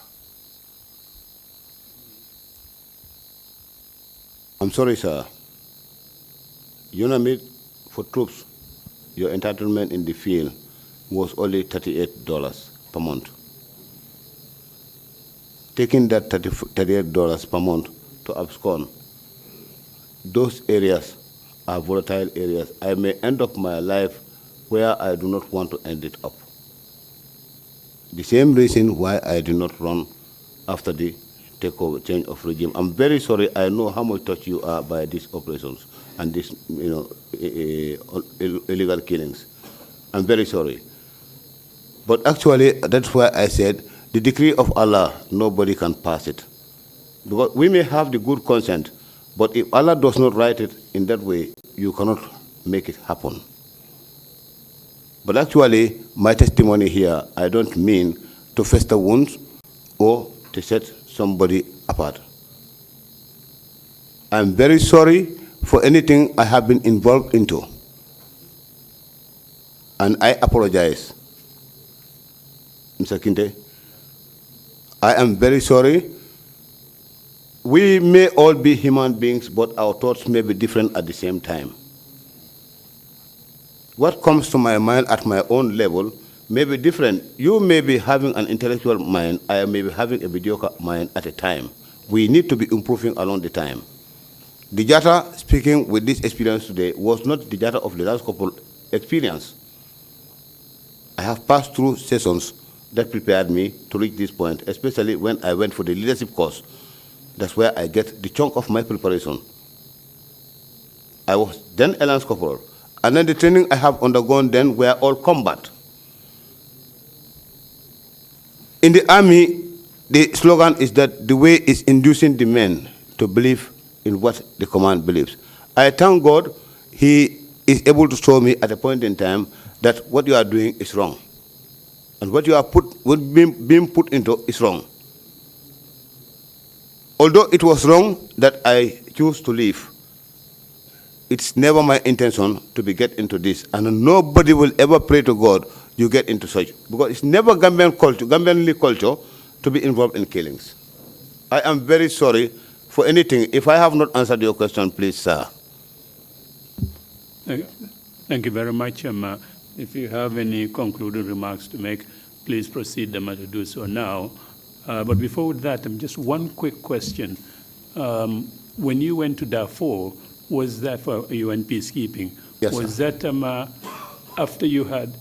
I'm sorry, sir. UNAMID, for troops, your entitlement in the field was only $38 per month. Taking that $38 per month to abscond, those areas are volatile areas. I may end up my life where I do not want to end it up. The same reason why I did not run after the takeover, change of regime. I'm very sorry. I know how much touched you are by these operations and these, illegal killings. I'm very sorry. But actually, that's why I said the decree of Allah, nobody can pass it. Because we may have the good consent, but if Allah does not write it in that way, you cannot make it happen. But actually, my testimony here, I don't mean to fester wounds or to set somebody apart. I'm very sorry for anything I have been involved into. And I apologize. Mr. Kinte, I am very sorry. We may all be human beings, but our thoughts may be different at the same time. What comes to my mind at my own level may be different. You may be having an intellectual mind, I may be having a mediocre mind at a time. We need to be improving along the time. The Jatta speaking with this experience today was not the Jatta of the last couple experience. I have passed through sessions that prepared me to reach this point, especially when I went for the leadership course. That's where I get the chunk of my preparation. I was then a lance corporal. And then the training I have undergone then were all combat. In the army, the slogan is that the way is inducing the men to believe in what the command believes. I thank God he is able to show me at a point in time that what you are doing is wrong. And what you are being put into is wrong. Although it was wrong that I choose to leave, it's never my intention to get into this. And nobody will ever pray to God you get into such. Because it's never Gambian culture, Gambian culture to be involved in killings. I am very sorry for anything. If I have not answered your question, please, sir. Thank you very much. If you have any concluding remarks to make, please proceed to do so now. But before that, just one quick question. When you went to Darfur, was that for UN peacekeeping? Yes, was sir. that after you had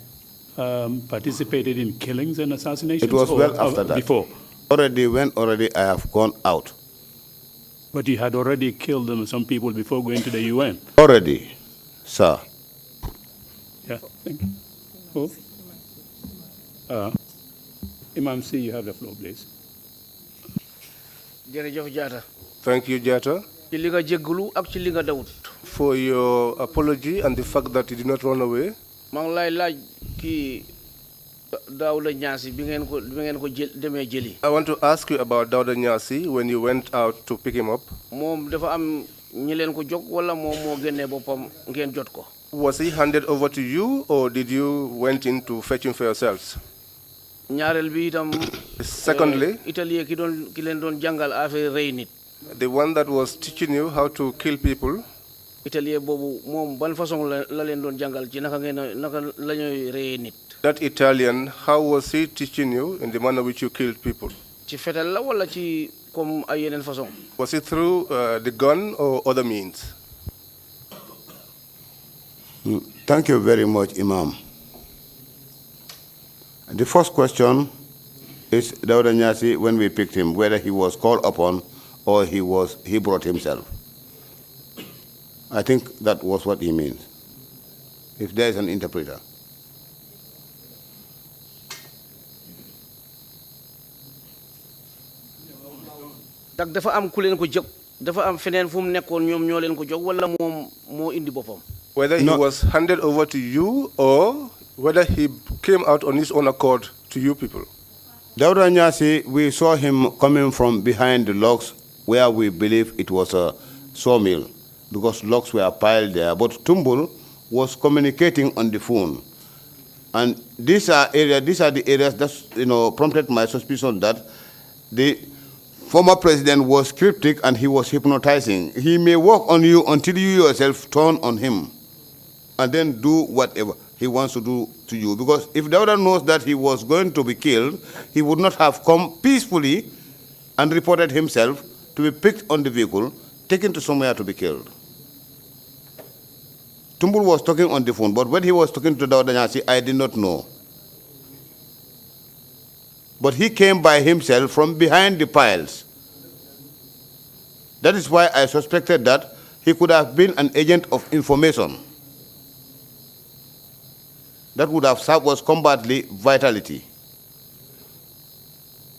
participated in killings and assassinations? It was or well after that. Before? Already I have gone out. But you had already killed some people before going to the UN? Already, sir. Yeah, thank you. Who? Imam C, you have the floor, please. Thank you, Jatta, for your apology and the fact that you did not run away. I want to ask you about Dawda Nyasi when you went out to pick him up. Was he handed over to you, or did you went in to fetch him for yourselves? Secondly, the one that was teaching you how to kill people, that Italian, how was he teaching you in the manner which you killed people? Was it through the gun or other means? Thank you very much, Imam. The first question is Dawda Nyasi, when we picked him, whether he was called upon or he brought himself. I think that was what he means, if there is an interpreter. Whether he was handed over to you or whether he came out on his own accord to you people. Dawda Nyasi, we saw him coming from behind the logs where we believe it was a sawmill, because logs were piled there. But Tumbul was communicating on the phone. And these are the areas that prompted my suspicion that the former president was cryptic and he was hypnotizing. He may work on you until you yourself turn on him and then do whatever he wants to do to you. Because if Dawda knows that he was going to be killed, he would not have come peacefully and reported himself to be picked on the vehicle, taken to somewhere to be killed. Tumbul was talking on the phone, but when he was talking to Dawda Nyasi, I did not know. But he came by himself from behind the piles. That is why I suspected that he could have been an agent of information. That would have served as combatly vitality,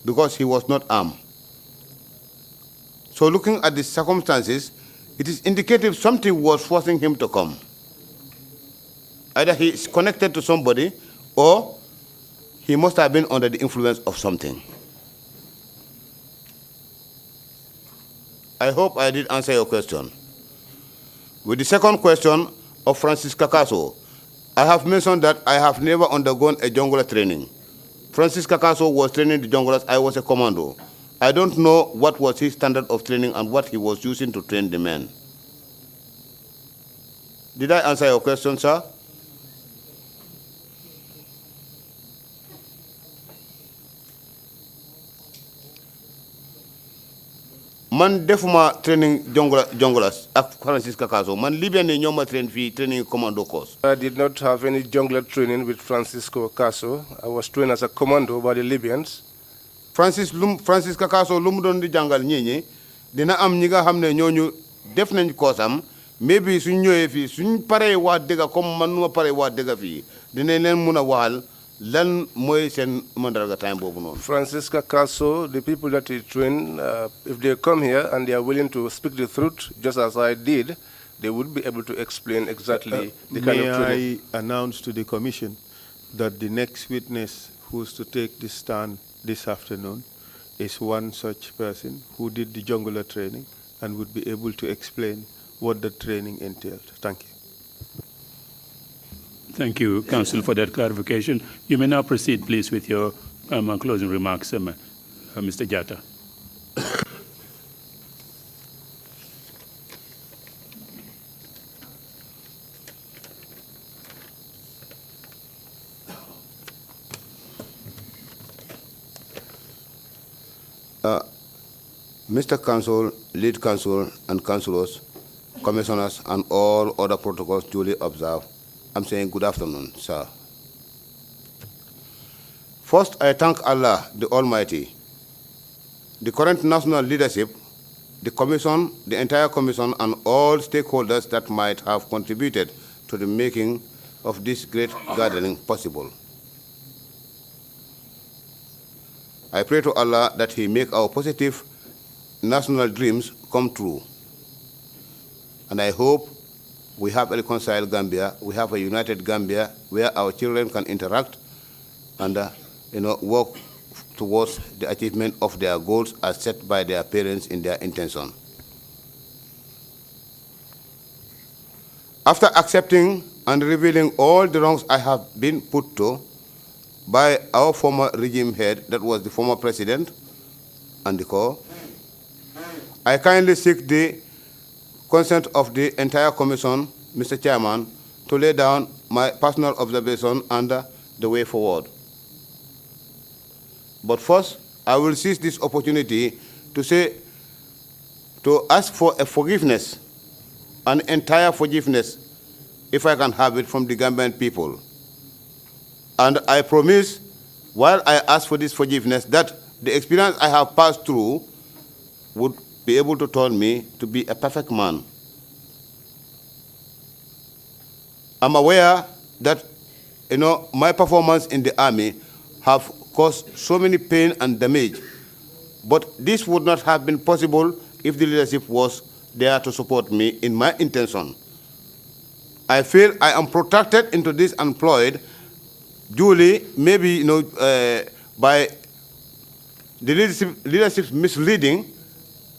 because he was not armed. So looking at the circumstances, it is indicative something was forcing him to come. Either he is connected to somebody or he must have been under the influence of something. I hope I did answer your question. With the second question of Francis Kakaso, I have mentioned that I have never undergone a jungler training. Francis Kakaso was training the junglers, I was a commando. I don't know what was his standard of training and what he was using to train the men. Did I answer your question, sir? Man defuma training junglers ak Francis Kakaso. Man Libyan ni ñoma train fi training commando course. I did not have any jungler training with Francisco Caso. I was trained as a commando by the Libyans. Francis Kakaso lu mu doon di jàngal ñi dina am ñi nga xam ne ñooñu def nañ koosam, maybe suñ ñëwee fii suñ paree waa dëgga comme man nu ma paree waa dëgga fii dinañ leen mun a waxal lan mooy seen mandarga time boobu noonu. Francisca Caso, the people that he trained, if they come here and they are willing to speak the truth, just as I did, they would be able to explain exactly the kind of training. May I announce to the Commission that the next witness who is to take this stand this afternoon is one such person who did the jungler training and would be able to explain what the training entailed. Thank you. Thank you, Council, for that clarification. You may now proceed, please, with your closing remarks, Mr. Jatta. Mr. Counsel, lead counsel, and councillors, commissioners, and all other protocols duly observed, I'm saying good afternoon, sir. First, I thank Allah, the Almighty, the current national leadership, the Commission, the entire Commission, and all stakeholders that might have contributed to the making of this great gathering possible. I pray to Allah that He make our positive national dreams come true. And I hope we have a reconciled Gambia, we have a united Gambia where our children can interact and work towards the achievement of their goals as set by their parents in their intention. After accepting and revealing all the wrongs I have been put to by our former regime head, that was the former president and the corps, I kindly seek the consent of the entire commission, Mr. Chairman, to lay down my personal observation and the way forward. But first, I will seize this opportunity to ask for a forgiveness, an entire forgiveness, if I can have it from the Gambian people. And I promise, while I ask for this forgiveness, that the experience I have passed through would be able to turn me to be a perfect man. I'm aware that, my performance in the army have caused so many pain and damage, but this would not have been possible if the leadership was there to support me in my intention. I feel I am protected into this employed duly, maybe by the leadership's misleading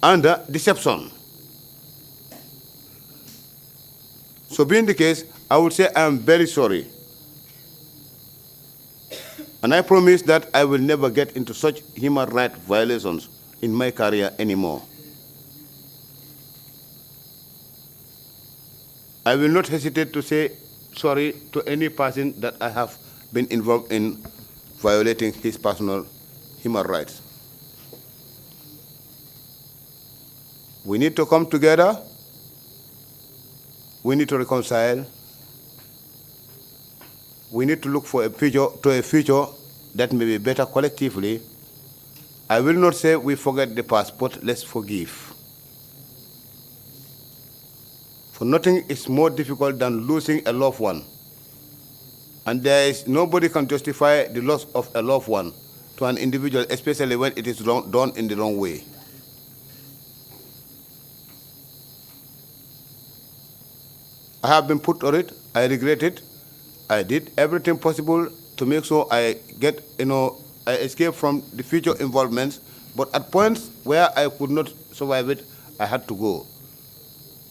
and deception. So being the case, I would say I am very sorry. And I promise that I will never get into such human rights violations in my career anymore. I will not hesitate to say sorry to any person that I have been involved in violating his personal human rights. We need to come together. We need to reconcile. We need to look for a future that may be better collectively. I will not say we forget the past, but let's forgive. For nothing is more difficult than losing a loved one. And nobody can justify the loss of a loved one to an individual, especially when it is done in the wrong way. I have been put on it. I regret it. I did everything possible to make sure I get, I escape from the future involvements. But at points where I could not survive it, I had to go.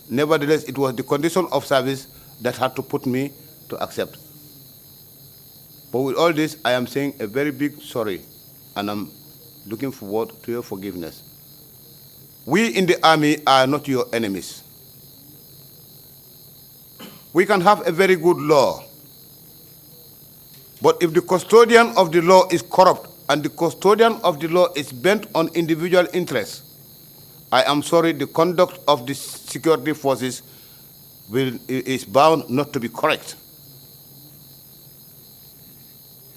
Nevertheless, it was the condition of service that had to put me to accept. But with all this, I am saying a very big sorry, and I'm looking forward to your forgiveness. We in the army are not your enemies. We can have a very good law, but if the custodian of the law is corrupt and the custodian of the law is bent on individual interests, I am sorry, the conduct of the security forces is bound not to be correct.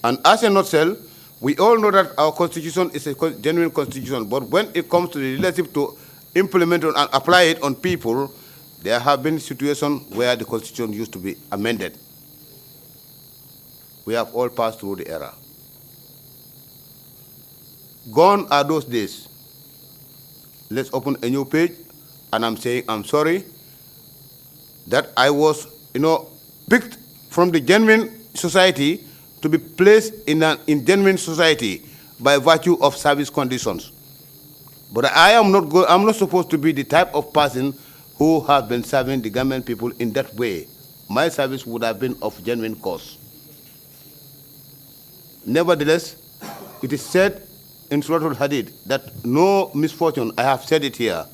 And as a nutshell, we all know that our constitution is a genuine constitution, but when it comes to the leadership to implement and apply it on people, there have been situations where the constitution used to be amended. We have all passed through the era. Gone are those days. Let's open a new page, and I'm saying I'm sorry that I was, picked from the genuine society to be placed in genuine society by virtue of service conditions. But I'm not supposed to be the type of person who have been serving the Gambian people in that way. My service would have been of genuine cause. Nevertheless, it is said in Surah Al-Hadid that no misfortune, I have said it here,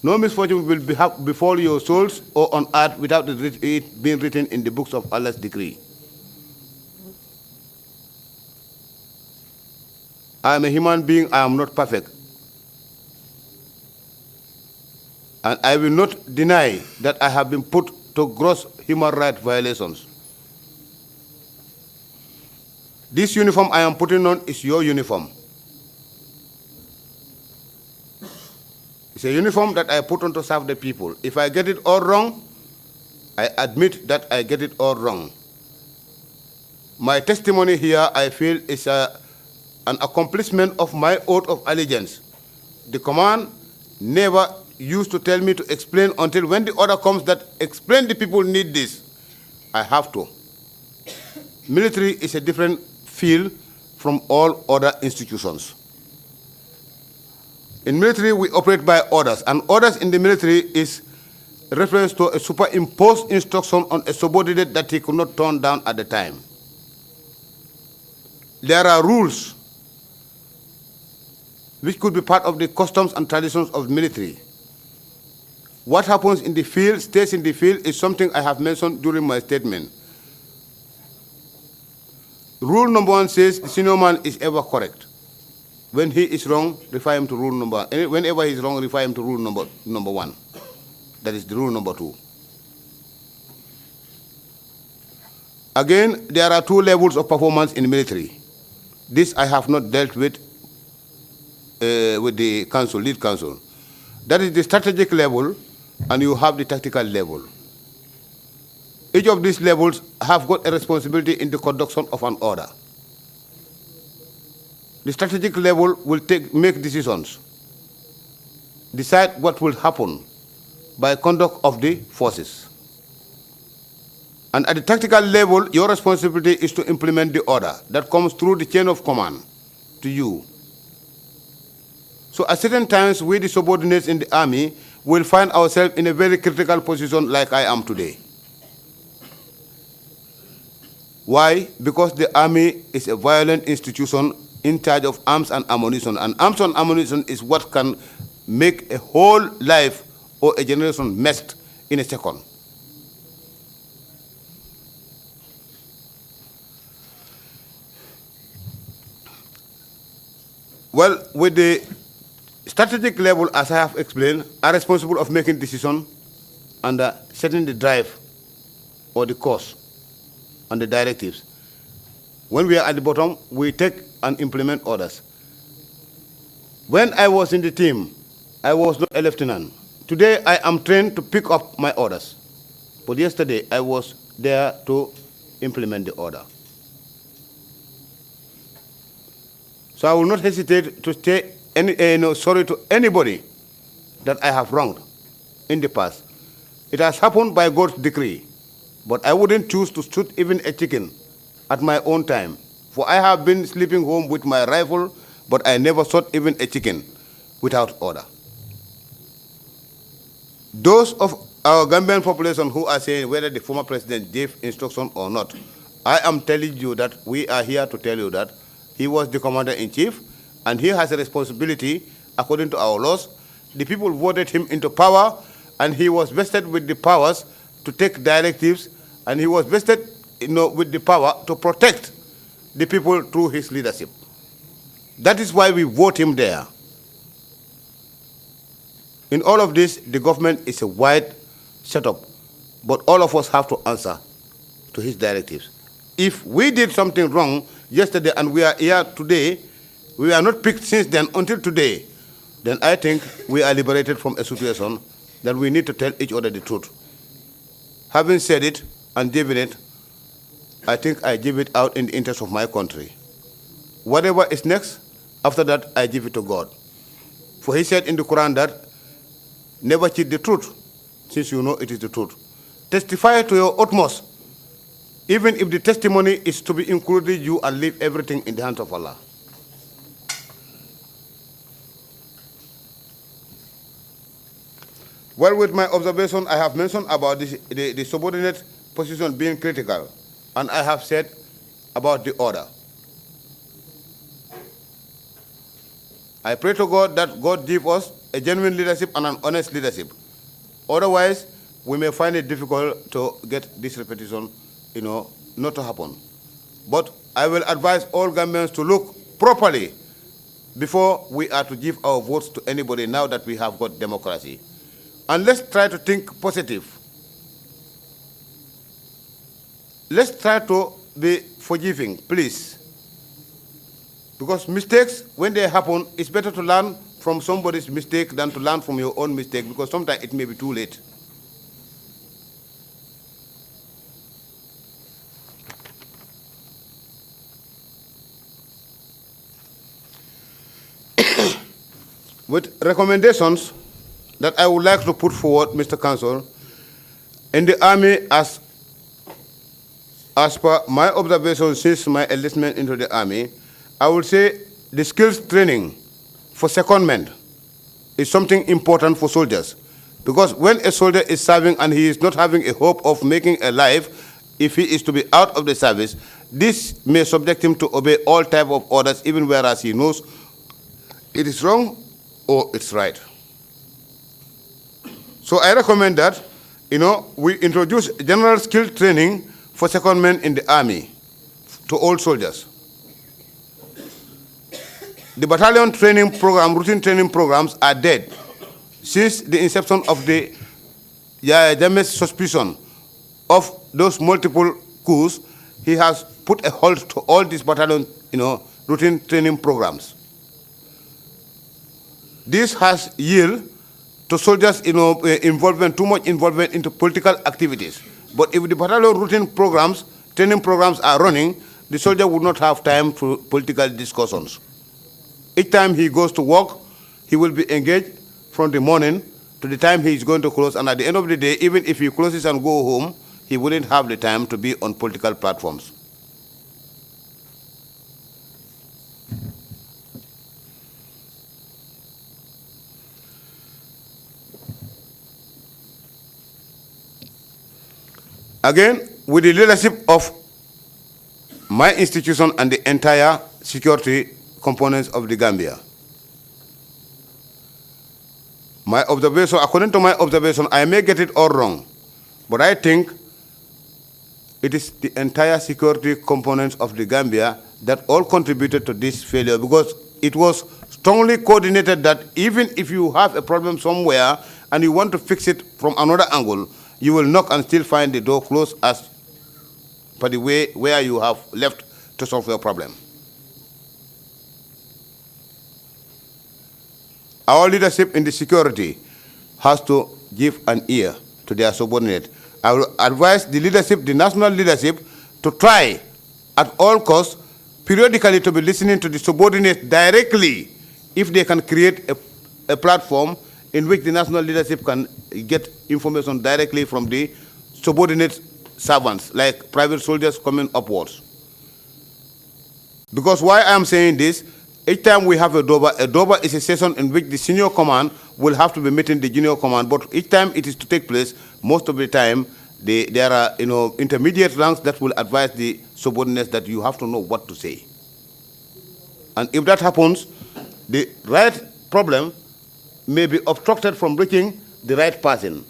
no misfortune will befall your souls or on earth without it being written in the books of Allah's decree. I am a human being, I am not perfect. And I will not deny that I have been put to gross human rights violations. This uniform I am putting on is your uniform. It's a uniform that I put on to serve the people. If I get it all wrong, I admit that I get it all wrong. My testimony here, I feel, is an accomplishment of my oath of allegiance. The command never used to tell me to explain until when the order comes that explain the people need this. I have to. Military is a different field from all other institutions. In military, we operate by orders, and orders in the military is reference to a superimposed instruction on a subordinate that he could not turn down at the time. There are rules which could be part of the customs and traditions of military. What happens in the field, stays in the field, is something I have mentioned during my statement. Rule number 1 says the senior man is ever correct. When he is wrong, refer him to rule number. Whenever he is wrong, refer him to rule number 1. That is the rule number 2. Again, there are 2 levels of performance in military. This I have not dealt with the council, lead council. That is the strategic level, and you have the tactical level. Each of these levels have got a responsibility in the conduction of an order. The strategic level will make decisions, decide what will happen by conduct of the forces. And at the tactical level, your responsibility is to implement the order that comes through the chain of command to you. So at certain times, we, the subordinates in the army, will find ourselves in a very critical position like I am today. Why? Because the army is a violent institution in charge of arms and ammunition. And arms and ammunition is what can make a whole life or a generation messed in a second. Well, with the strategic level, as I have explained, are responsible of making decisions and setting the drive or the course and the directives. When we are at the bottom, we take and implement orders. When I was in the team, I was not a lieutenant. Today, I am trained to pick up my orders. But yesterday, I was there to implement the order. So I will not hesitate to say sorry to anybody that I have wronged in the past. It has happened by God's decree, but I wouldn't choose to shoot even a chicken at my own time. For I have been sleeping home with my rifle, but I never shot even a chicken without order. Those of our Gambian population who are saying whether the former president gave instruction or not, I am telling you that we are here to tell you that he was the commander-in-chief, and he has a responsibility according to our laws. The people voted him into power, and he was vested with the powers to take directives, and he was vested with the power to protect the people through his leadership. That is why we vote him there. In all of this, the government is a wide setup, but all of us have to answer to his directives. If we did something wrong yesterday and we are here today, we are not picked since then until today, then I think we are liberated from a situation that we need to tell each other the truth. Having said it and given it, I think I give it out in the interest of my country. Whatever is next, after that, I give it to God. For he said in the Quran that, never cheat the truth, since you know it is the truth. Testify to your utmost, even if the testimony is to be included you and leave everything in the hands of Allah. Well, with my observation, I have mentioned about the subordinate position being critical, and I have said about the order. I pray to God that God give us a genuine leadership and an honest leadership. Otherwise, we may find it difficult to get this repetition, not to happen. But I will advise all Gambians to look properly before we are to give our votes to anybody now that we have got democracy. And let's try to think positive. Let's try to be forgiving, please. Because mistakes, when they happen, it's better to learn from somebody's mistake than to learn from your own mistake, because sometimes it may be too late. With recommendations that I would like to put forward, Mr. Counsel, in the Army, as per my observation since my enlistment into the Army, I would say the skills training for secondment is something important for soldiers. Because when a soldier is serving and he is not having a hope of making a life, if he is to be out of the service, this may subject him to obey all type of orders, even whereas he knows it is wrong or it's right. So I recommend that, we introduce general skill training for secondmen in the Army to all soldiers. The battalion training program, routine training programs are dead. Since the inception of the Jammeh's suspicion of those multiple coups, he has put a halt to all these battalion, routine training programs. This has yielded to soldiers, involvement, too much involvement into political activities. But if the battalion routine programs, training programs are running, the soldier would not have time for political discussions. Each time he goes to work, he will be engaged from the morning to the time he is going to close, and at the end of the day, even if he closes and go home, he wouldn't have the time to be on political platforms. Again, with the leadership of my institution and the entire security components of the Gambia, my observation, according to my observation, I may get it all wrong, but I think it is the entire security components of the Gambia that all contributed to this failure, because it was strongly coordinated that even if you have a problem somewhere and you want to fix it from another angle, you will knock and still find the door closed as per the way where you have left to solve your problem. Our leadership in the security has to give an ear to their subordinate. I will advise the leadership, the national leadership, to try at all costs periodically to be listening to the subordinate directly if they can create a platform in which the national leadership can get information directly from the subordinate servants, like private soldiers coming upwards. Because why I'm saying this, each time we have a DOBA is a session in which the senior command will have to be meeting the junior command, but each time it is to take place, most of the time, there are intermediate ranks that will advise the subordinates that you have to know what to say. And if that happens, the right problem may be obstructed from reaching the right person.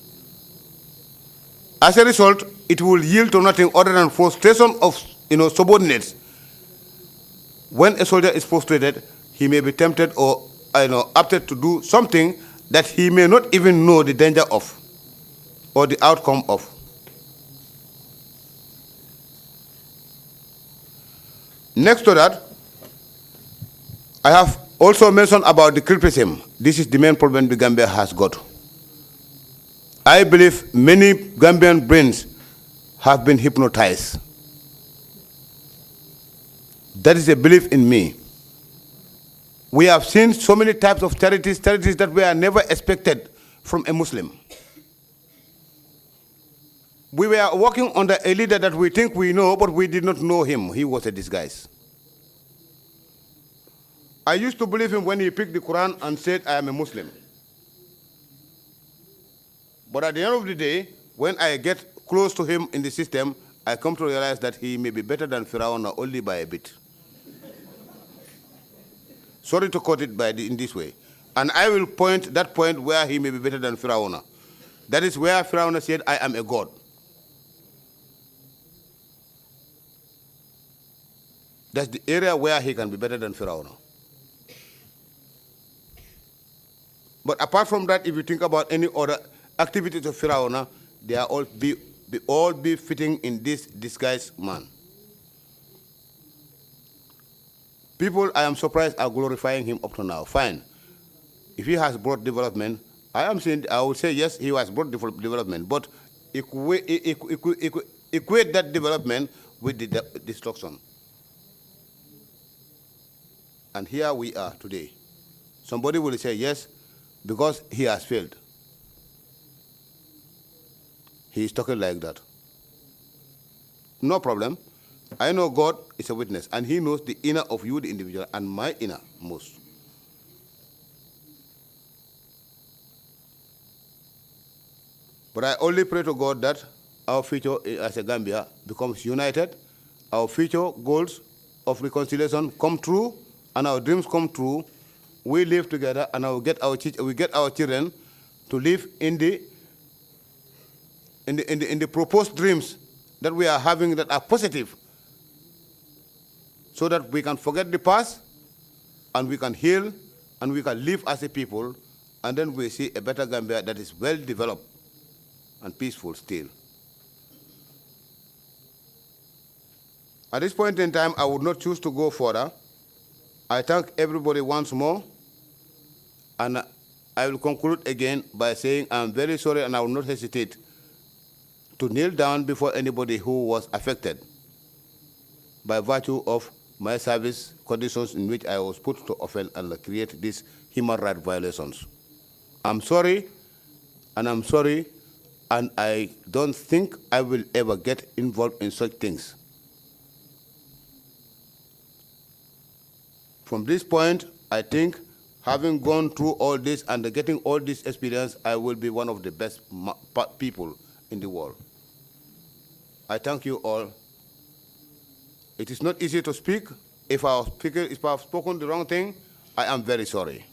As a result, it will yield to nothing other than frustration of subordinates. When a soldier is frustrated, he may be tempted or opted to do something that he may not even know the danger of or the outcome of. Next to that, I have also mentioned about the criticism. This is the main problem the Gambia has got. I believe many Gambian brains have been hypnotized. That is a belief in me. We have seen so many types of charities that were never expected from a Muslim. We were working under a leader that we think we know, but we did not know him. He was a disguise. I used to believe him when he picked the Quran and said, I am a Muslim. But at the end of the day, when I get close to him in the system, I come to realize that he may be better than Firaun only by a bit. Sorry to quote it in this way. And I will point that point where he may be better than Firaun. That is where Firaun said, I am a god. That's the area where he can be better than Firaun. But apart from that, if you think about any other activities of Firaona, they are all be fitting in this disguised man. People, I am surprised, are glorifying him up to now. Fine. If he has brought development, I would say yes, he has brought development, but equate that development with the destruction. And here we are today. Somebody will say yes, because he has failed. He is talking like that. No problem. I know God is a witness, and he knows the inner of you, the individual, and my inner most. But I only pray to God that our future as a Gambia becomes united, our future goals of reconciliation come true, and our dreams come true. We live together, and we get our children to live in the proposed dreams that we are having that are positive, so that we can forget the past, and we can heal, and we can live as a people, and then we see a better Gambia that is well developed and peaceful still. At this point in time, I would not choose to go further. I thank everybody once more, and I will conclude again by saying I'm very sorry, and I will not hesitate to kneel down before anybody who was affected by virtue of my service conditions in which I was put to offend and create these human rights violations. I'm sorry, and I don't think I will ever get involved in such things. From this point, I think, having gone through all this and getting all this experience, I will be one of the best people in the world. I thank you all. It is not easy to speak. If I have spoken the wrong thing, I am very sorry.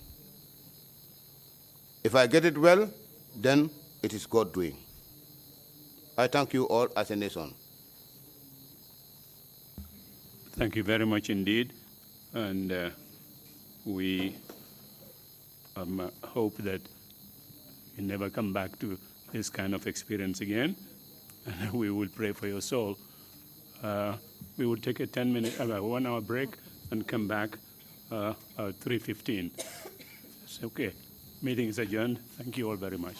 If I get it well, then it is God doing. I thank you all as a nation. Thank you very much indeed. And we hope that you never come back to this kind of experience again. And we will pray for your soul. We will take a 1 hour break and come back at 3:15. It's okay. Meeting is adjourned. Thank you all very much.